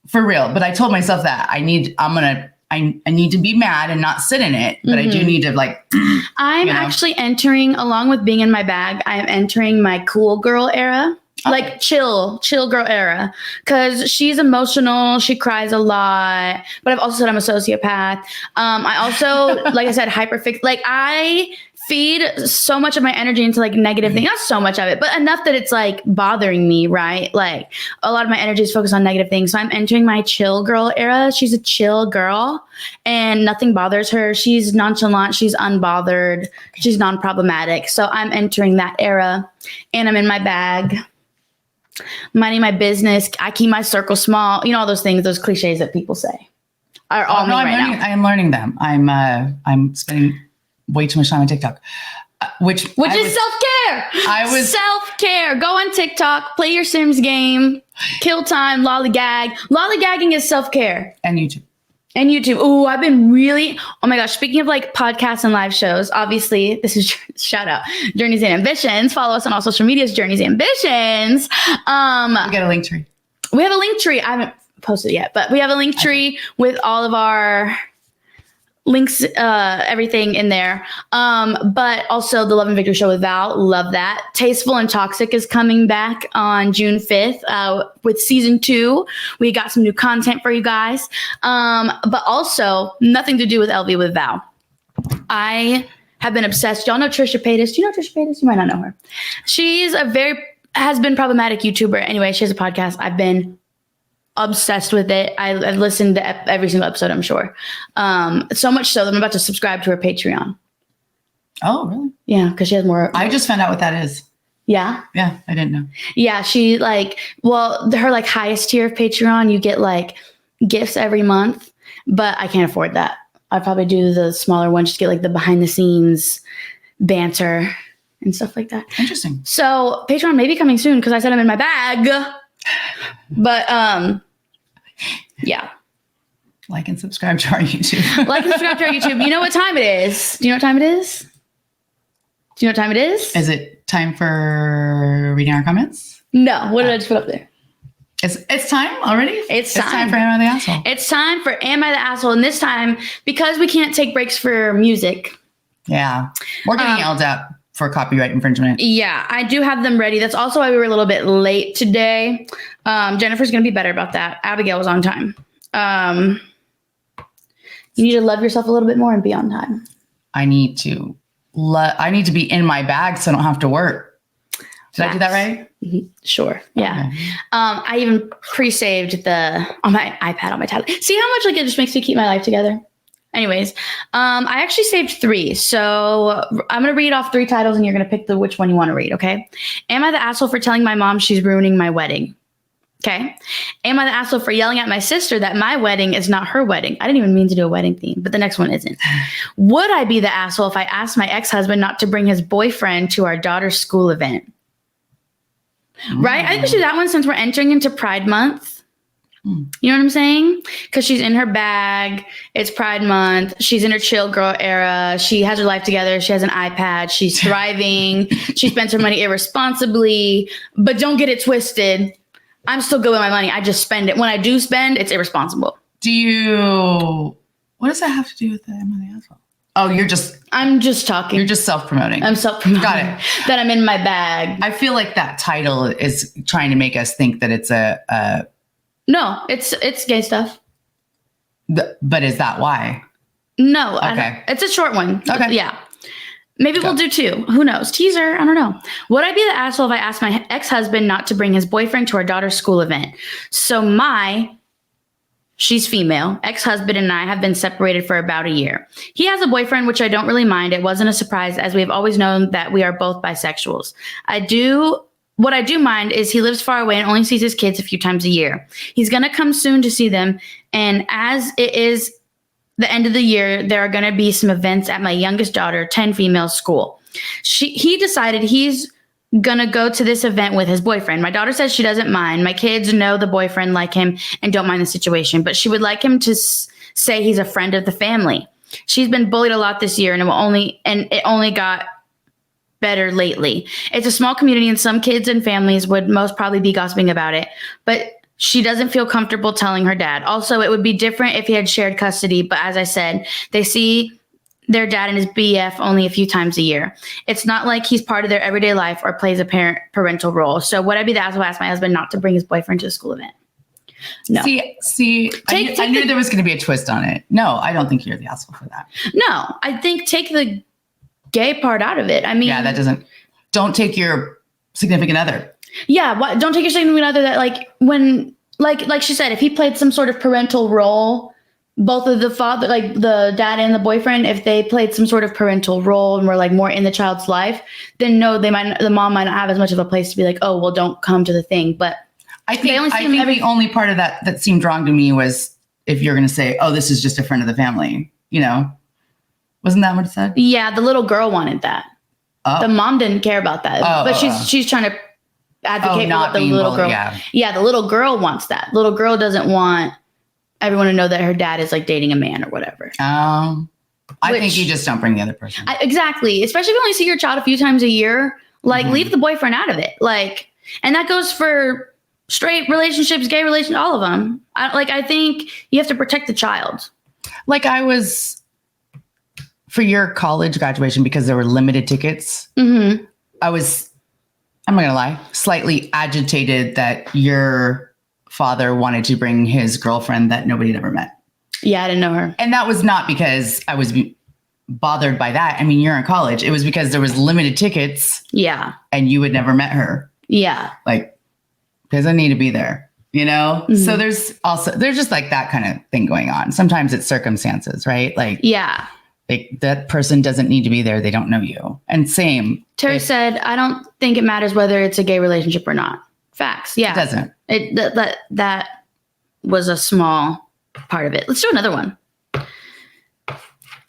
for real. But I told myself that I need to be mad and not sit in it, but I do need to I'm actually entering, along with being in my bag, I'm entering my cool girl era. Like chill girl era, because she's emotional. She cries a lot, but I've also said I'm a sociopath. I also, like I said, hyperfix. Like I feed so much of my energy into like negative things. Not so much of it, but enough that it's like bothering me, right? Like a lot of my energy is focused on negative things. So I'm entering my chill girl era. She's a chill girl and nothing bothers her. She's nonchalant. She's unbothered. She's non-problematic. So I'm entering that era and I'm in my bag. Minding my business. I keep my circle small. All those things, those cliches that people say are all me right now. I am learning them. I'm spending way too much time on TikTok, which is self-care. Self-care. Go on TikTok, play your Sims game, kill time, lollygag. Lollygagging is self-care. And YouTube. Oh, I've been really, oh my gosh. Speaking of like podcasts and live shows, obviously this is shout out Journeys and Ambitions. Follow us on all social medias, Journeys and Ambitions. We got a link tree. We have a link tree. I haven't posted it yet, but we have a link tree with all of our links, everything in there. But also the Love and Victory show with Val. Love that. Tasteful and Toxic is coming back on June 5th, with season 2. We got some new content for you guys. But also nothing to do with LV with Val. I have been obsessed. Y'all know Trisha Paytas. Do you know Trisha Paytas? You might not know her. She's has been problematic YouTuber. Anyway, she has a podcast. I've been obsessed with it. I've listened to every single episode, I'm sure. So much so that I'm about to subscribe to her Patreon. Oh, really? Yeah, because she has more. I just found out what that is. Yeah? Yeah, I didn't know. Yeah, she her highest tier of Patreon, you get like gifts every month, but I can't afford that. I'd probably do the smaller one, just get like the behind the scenes banter and stuff like that. Interesting. So Patreon may be coming soon because I said I'm in my bag. But yeah. Like and subscribe to our YouTube. Like and subscribe to our YouTube. You know what time it is? Do you know what time it is? Do you know what time it is? Is it time for reading our comments? No. What did I just put up there? It's time already? It's time for Am I the Asshole? It's time for Am I the Asshole? And this time, because we can't take breaks for music. Yeah. We're getting yelled at for copyright infringement. Yeah, I do have them ready. That's also why we were a little bit late today. Jennifer's going to be better about that. Abigail was on time. You need to love yourself a little bit more and be on time. I need to be in my bag so I don't have to work. Did I do that right? Mm-hmm. Sure. Yeah. Okay. I even pre-saved on my iPad, on my tablet. See how much it just makes me keep my life together? Anyways, I actually saved 3. So I'm going to read off 3 titles and you're going to pick which one you want to read. Okay. Am I the asshole for telling my mom she's ruining my wedding? Okay. Am I the asshole for yelling at my sister that my wedding is not her wedding? I didn't even mean to do a wedding theme, but the next one isn't. Would I be the asshole if I asked my ex-husband not to bring his boyfriend to our daughter's school event? Right? I think we should do that one since we're entering into Pride Month. You know what I'm saying? Because she's in her bag. It's Pride Month. She's in her chill girl era. She has her life together. She has an iPad. She's thriving. She spends her money irresponsibly. But don't get it twisted. I'm still good with my money. I just spend it. When I do spend, it's irresponsible. What does that have to do with the Am I the Asshole? Oh, I'm just talking. you're just self-promoting. I'm self-promoting. Got it. That I'm in my bag. I feel like that title is trying to make us think that it's No, it's gay stuff. but is that why? No. Okay. It's a short one. Okay. Yeah. Maybe we'll do 2. Who knows? Teaser. I don't know. Would I be the asshole if I asked my ex-husband not to bring his boyfriend to our daughter's school event? So she's female, ex-husband and I have been separated for about a year. He has a boyfriend, which I don't really mind. It wasn't a surprise as we have always known that we are both bisexuals. What I do mind is he lives far away and only sees his kids a few times a year. He's going to come soon to see them. And as it is the end of the year, there are going to be some events at my youngest daughter, 10 female school. He decided he's gonna go to this event with his boyfriend. My daughter says she doesn't mind. My kids know the boyfriend, like him, and don't mind the situation, but she would like him to say he's a friend of the family. She's been bullied a lot this year, and it only got better lately. It's a small community, and some kids and families would most probably be gossiping about it, but she doesn't feel comfortable telling her dad. Also, it would be different if he had shared custody, but as I said, they see their dad and his BF only a few times a year. It's not like he's part of their everyday life or plays a parental role. So would I be the asshole to ask my husband not to bring his boyfriend to the school event? No. See, I knew there was going to be a twist on it. No, I don't think you're the asshole for that. No, I think take the gay part out of it. I mean, yeah, don't take your significant other. Yeah, don't take your significant other that like she said, if he played some sort of parental role, both of the father, like the dad and the boyfriend, if they played some sort of parental role and were like more in the child's life, then no, the mom might not have as much of a place to be like, oh, well, don't come to the thing. But I think the only part of that seemed wrong to me was if you're going to say, oh, this is just a friend of the family, wasn't that what it said? Yeah, the little girl wanted that. Oh. The mom didn't care about that, but she's trying to advocate for what the little girl. Yeah, the little girl wants that. Little girl doesn't want everyone to know that her dad is like dating a man or whatever. I think you just don't bring the other person. Exactly. Especially if you only see your child a few times a year, like leave the boyfriend out of it. Like, and that goes for straight relationships, gay relationships, all of them. I think you have to protect the child. Like I was for your college graduation because there were limited tickets. Mm-hmm. I'm not going to lie, slightly agitated that your father wanted to bring his girlfriend that nobody had ever met. Yeah, I didn't know her. And that was not because I was bothered by that. I mean, you're in college. It was because there was limited tickets. Yeah. And you had never met her. Yeah. Like, because I need to be there, Mm-hmm. So there's just like that kind of thing going on. Sometimes it's circumstances, right? Like, yeah. That person doesn't need to be there. They don't know you. And same. Terry said, I don't think it matters whether it's a gay relationship or not. Facts. Yeah. It doesn't. That was a small part of it. Let's do another one.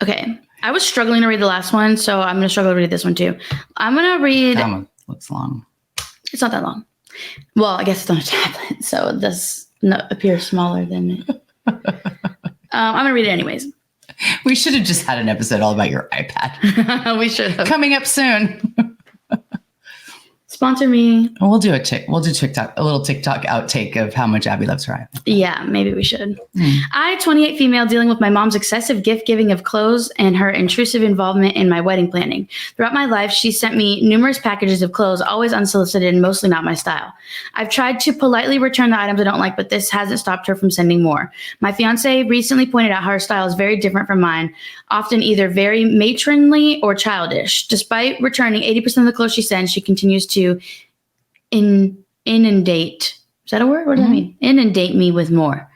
Okay. I was struggling to read the last one, so I'm going to struggle to read this one too. I'm going to read. That one looks long. It's not that long. Well, I guess it's on a tablet, so it does appear smaller than it. I'm going to read it anyways. We should have just had an episode all about your iPad. We should have. Coming up soon. Sponsor me. We'll do TikTok, a little TikTok outtake of how much Abby loves her iPad. Yeah, maybe we should. I, 28 female, dealing with my mom's excessive gift giving of clothes and her intrusive involvement in my wedding planning. Throughout my life, she sent me numerous packages of clothes, always unsolicited and mostly not my style. I've tried to politely return the items I don't like, but this hasn't stopped her from sending more. My fiance recently pointed out how her style is very different from mine, often either very matronly or childish. Despite returning 80% of the clothes she sends, she continues to inundate. Is that a word? What does that mean? Inundate me with more.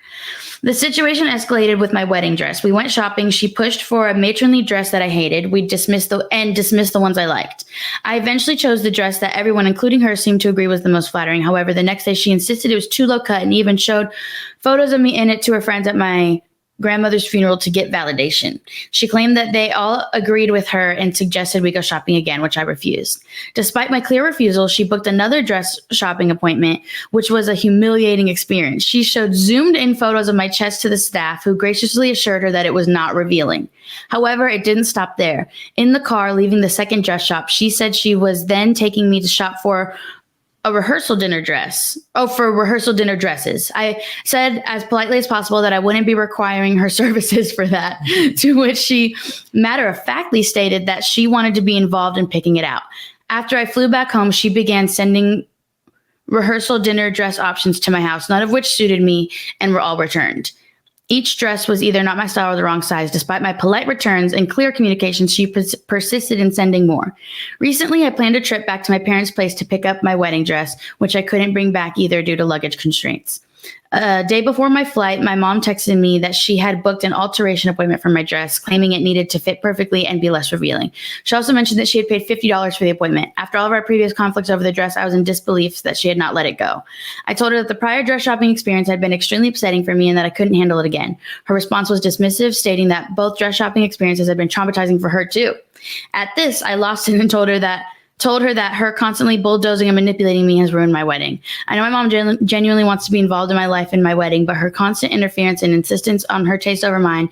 The situation escalated with my wedding dress. We went shopping. She pushed for a matronly dress that I hated. We dismissed the ones I liked. I eventually chose the dress that everyone, including her, seemed to agree was the most flattering. However, the next day she insisted it was too low cut and even showed photos of me in it to her friends at my grandmother's funeral to get validation. She claimed that they all agreed with her and suggested we go shopping again, which I refused. Despite my clear refusal, she booked another dress shopping appointment, which was a humiliating experience. She showed zoomed in photos of my chest to the staff, who graciously assured her that it was not revealing. However, it didn't stop there. In the car, leaving the second dress shop, she said she was then taking me to shop for a rehearsal dinner dress. Oh, for rehearsal dinner dresses. I said as politely as possible that I wouldn't be requiring her services for that, to which she matter-of-factly stated that she wanted to be involved in picking it out. After I flew back home, she began sending rehearsal dinner dress options to my house, none of which suited me and were all returned. Each dress was either not my style or the wrong size. Despite my polite returns and clear communications, she persisted in sending more. Recently, I planned a trip back to my parents' place to pick up my wedding dress, which I couldn't bring back either due to luggage constraints. A day before my flight, my mom texted me that she had booked an alteration appointment for my dress, claiming it needed to fit perfectly and be less revealing. She also mentioned that she had paid $50 for the appointment. After all of our previous conflicts over the dress, I was in disbelief that she had not let it go. I told her that the prior dress shopping experience had been extremely upsetting for me and that I couldn't handle it again. Her response was dismissive, stating that both dress shopping experiences had been traumatizing for her too. At this, I lost it and told her that her constantly bulldozing and manipulating me has ruined my wedding. I know my mom genuinely wants to be involved in my life and my wedding, but her constant interference and insistence on her taste over mine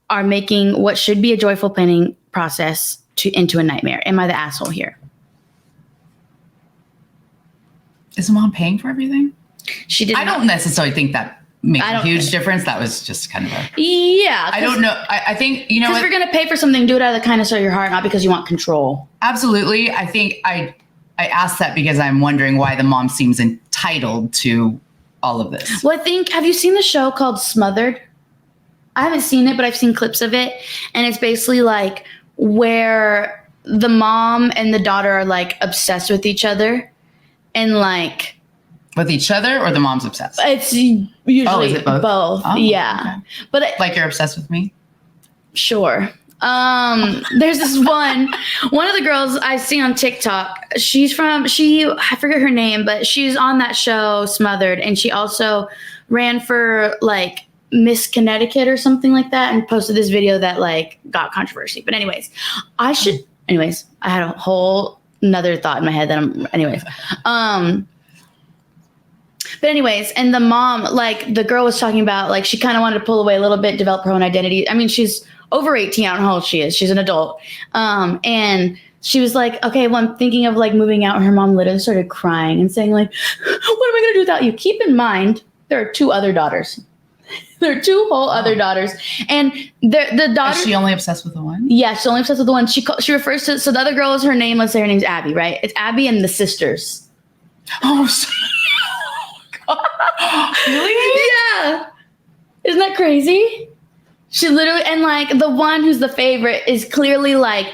are making what should be a joyful planning process into a nightmare. Am I the asshole here? Is mom paying for everything? She did. I don't necessarily think that makes a huge difference. That was just kind of a... Yeah. I don't know. I think, you know, because if you're going to pay for something, do it out of the kindness of your heart, not because you want control. Absolutely. I think I asked that because I'm wondering why the mom seems entitled to all of this. Well, have you seen the show called Smothered? I haven't seen it, but I've seen clips of it. And it's basically like where the mom and the daughter are like obsessed with each other and like... With each other, or the mom's obsessed? It's usually is it both? Oh, yeah. Okay. But like you're obsessed with me? Sure. There's this one of the girls I see on TikTok. I forget her name, but she's on that show Smothered, and she also ran for like Miss Connecticut or something like that, and posted this video that like got controversy. But anyways, I had a whole another thought in my head But anyways, and the mom, like the girl was talking about, like she kind of wanted to pull away a little bit, develop her own identity. I mean, she's over 18. I don't know how old she is. She's an adult. And she was like, okay, well, I'm thinking of like moving out. And her mom literally started crying and saying like, what am I going to do without you? Keep in mind, there are 2 other daughters. There are 2 whole other daughters. And the daughter... Is she only obsessed with the one? Yeah, she's only obsessed with the one. She refers to... So the other girl is her name. Let's say her name's Abby, right? It's Abby and the sisters. Oh, really? Yeah. Isn't that crazy? She literally, and like the one who's the favorite is clearly like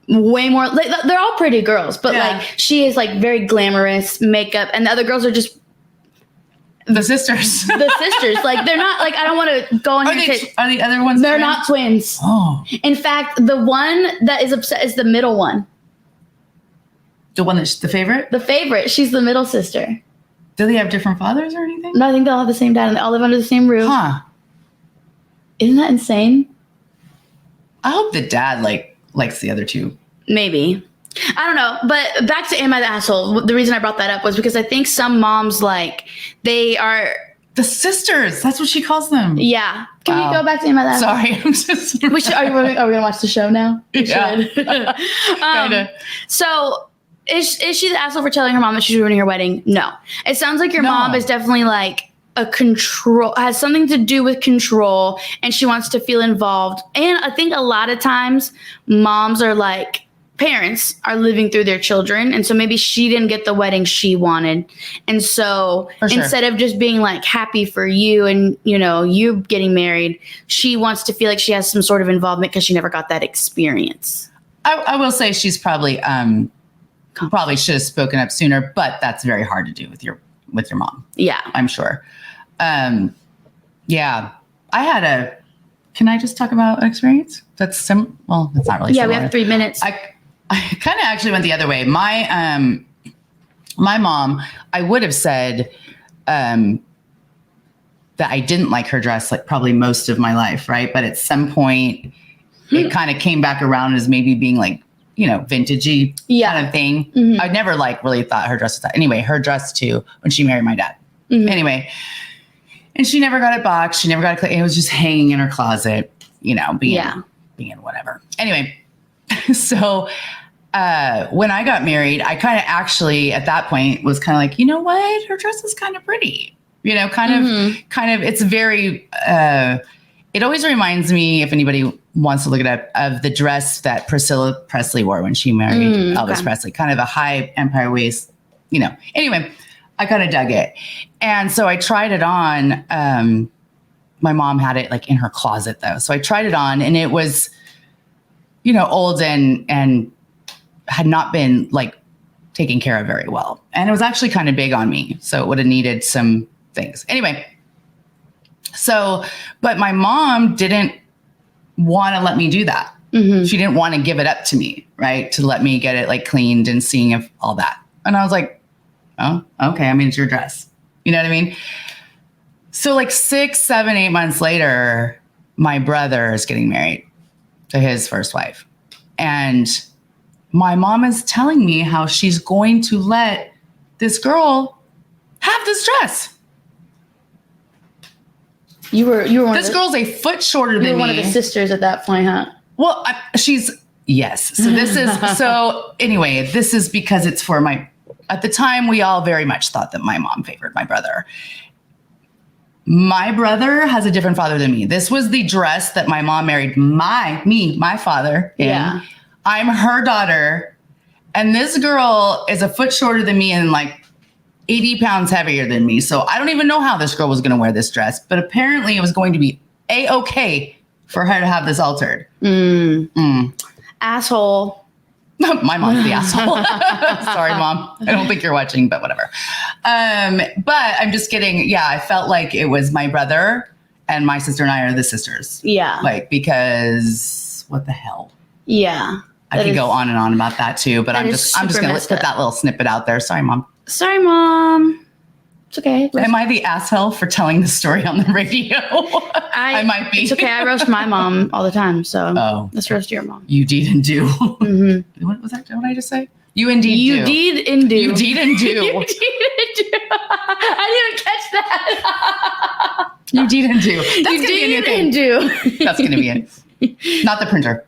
way more, like, they're all pretty girls, but like she is like very glamorous makeup, and the other girls are just the sisters. The sisters. Like they're not like, I don't want to go on here. Are the other ones They're twins? not twins. Oh. In fact, the one that is upset is the middle one. The one that's the favorite? The favorite. She's the middle sister. Do they have different fathers or anything? No, I think they all have the same dad and they all live under the same roof. Huh. Isn't that insane? I hope the dad likes the other 2. Maybe. I don't know. But back to Am I the Asshole? The reason I brought that up was because I think some moms, like, they are... The sisters. That's what she calls them. Yeah. Can we go back to Am I the Asshole? Sorry. I'm just... Are we going to watch the show now? Yeah. Kinda. So... Is she the asshole for telling her mom that she's ruining her wedding? No. It sounds like your mom is definitely like has something to do with control, and she wants to feel involved. And I think a lot of times moms are like, parents are living through their children. And so maybe she didn't get the wedding she wanted. And so instead of just being like happy for you and, you know, you getting married, she wants to feel like she has some sort of involvement because she never got that experience. I will say she's probably should have spoken up sooner, but that's very hard to do with your mom. Yeah. I'm sure. Yeah. Can I just talk about an experience? That's well, it's not really similar. We have 3 minutes. I kind of actually went the other way. My mom, I would have said that I didn't like her dress like probably most of my life, right? But at some point it kind of came back around as maybe being like, you know, vintagey kind of thing. Mm-hmm. I never like really thought her dress was that. Anyway, her dress too, when she married my dad. Mm-hmm. Anyway, and she never got it boxed. She never got it. It was just hanging in her closet, you know, being whatever. Anyway, so when I got married, I kind of actually at that point was kind of like, you know what? Her dress is kind of pretty, you know, kind of, it's very, it always reminds me, if anybody wants to look it up, of the dress that Priscilla Presley wore when she married Elvis Presley, kind of a high empire waist, you know. Anyway, I kind of dug it. And so I tried it on. My mom had it like in her closet though. So I tried it on and it was, you know, old and had not been like taken care of very well. And it was actually kind of big on me. So it would have needed some things. Anyway, so, but my mom didn't want to let me do that. She didn't want to give it up to me, right? To let me get it like cleaned and seeing if all that. And I was like, oh, okay. I mean, it's your dress. You know what I mean? So like 6, 7, 8 months later, my brother is getting married to his first wife. And my mom is telling me how she's going to let this girl have this dress. You were one this girl's a foot shorter than me. You were one of the sisters at that point, huh? Well, yes. So this is, so anyway, this is because it's for at the time we all very much thought that my mom favored my brother. My brother has a different father than me. This was the dress that my mom married my father in. Yeah. I'm her daughter. And this girl is a foot shorter than me and like 80 pounds heavier than me. So I don't even know how this girl was going to wear this dress, but apparently it was going to be A-okay for her to have this altered. Asshole. My mom's the asshole. Sorry, Mom. I don't think you're watching, but whatever. But I'm just kidding. Yeah, I felt like it was my brother and my sister and I are the sisters. Yeah. Like, because what the hell? Yeah. I could go on and on about that too, but I'm just going to put that little snippet out there. Sorry, Mom. Sorry, Mom. It's okay. Am I the asshole for telling the story on the radio? I might be. It's okay. I roast my mom all the time. So let's roast your mom. You deed and do. What was that? What did I just say? You indeed do. You deed and do. You deed and do. You deed and do. I didn't even catch that. You deed and do. That's going to be a new thing. And do. That's going to be it. Not the printer.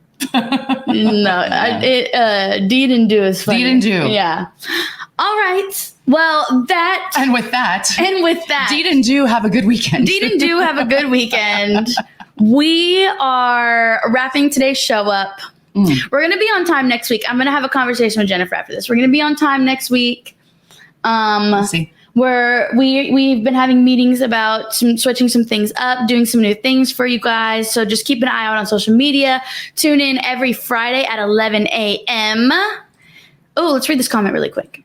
No, deed and do is funny. Deed and do. Yeah. All right. Well, And with that. Deed and do have a good weekend. Deed and do have a good weekend. We are wrapping today's show up. We're going to be on time next week. I'm going to have a conversation with Jennifer after this. We're going to be on time next week. We'll see. Where we've been having meetings about switching some things up, doing some new things for you guys. So just keep an eye out on social media. Tune in every Friday at 11 a.m. Oh, let's read this comment really quick.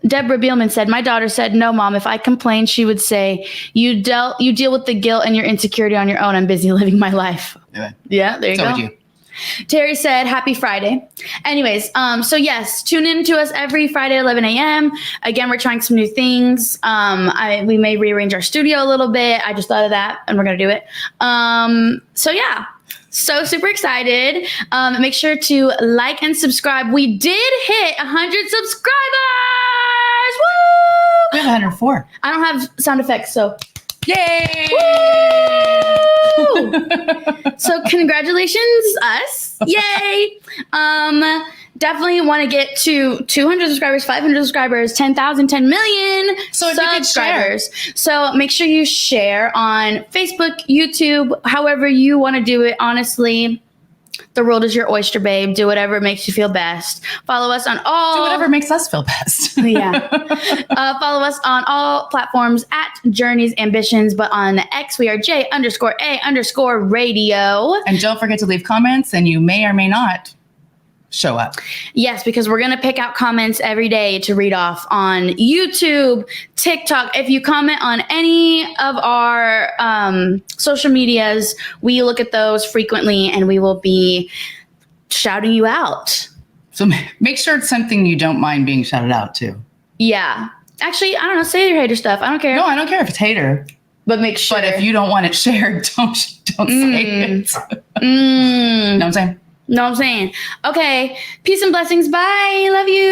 Deborah Beelman said, my daughter said, no, Mom, if I complained, she would say, you deal with the guilt and your insecurity on your own. I'm busy living my life. Yeah, there you go. So would you. Terry said, happy Friday. Anyways, so yes, tune in to us every Friday at 11 a.m. Again, we're trying some new things. We may rearrange our studio a little bit. I just thought of that and we're going to do it. So yeah, so super excited. Make sure to like and subscribe. We did hit 100 subscribers. Woo! We have 104. I don't have sound effects, so yay! So congratulations, us. Yay. Definitely want to get to 200 subscribers, 500 subscribers, 10,000, 10 million subscribers. So make sure you share on Facebook, YouTube, however you want to do it. Honestly, the world is your oyster, babe. Do whatever makes you feel best. Follow us on all. Do whatever makes us feel best. Yeah. Follow us on all platforms at Journeys Ambitions, but on X we are J_A_radio. And don't forget to leave comments, and you may or may not show up. Yes, because we're going to pick out comments every day to read off on YouTube, TikTok. If you comment on any of our social medias, we look at those frequently and we will be shouting you out. So make sure it's something you don't mind being shouted out to. Yeah. Actually, I don't know. Say your hater stuff. I don't care. No, I don't care if it's hater. But make sure. But if you don't want it shared, don't say it. Know what I'm saying? Know what I'm saying? Okay. Peace and blessings. Bye. Love you.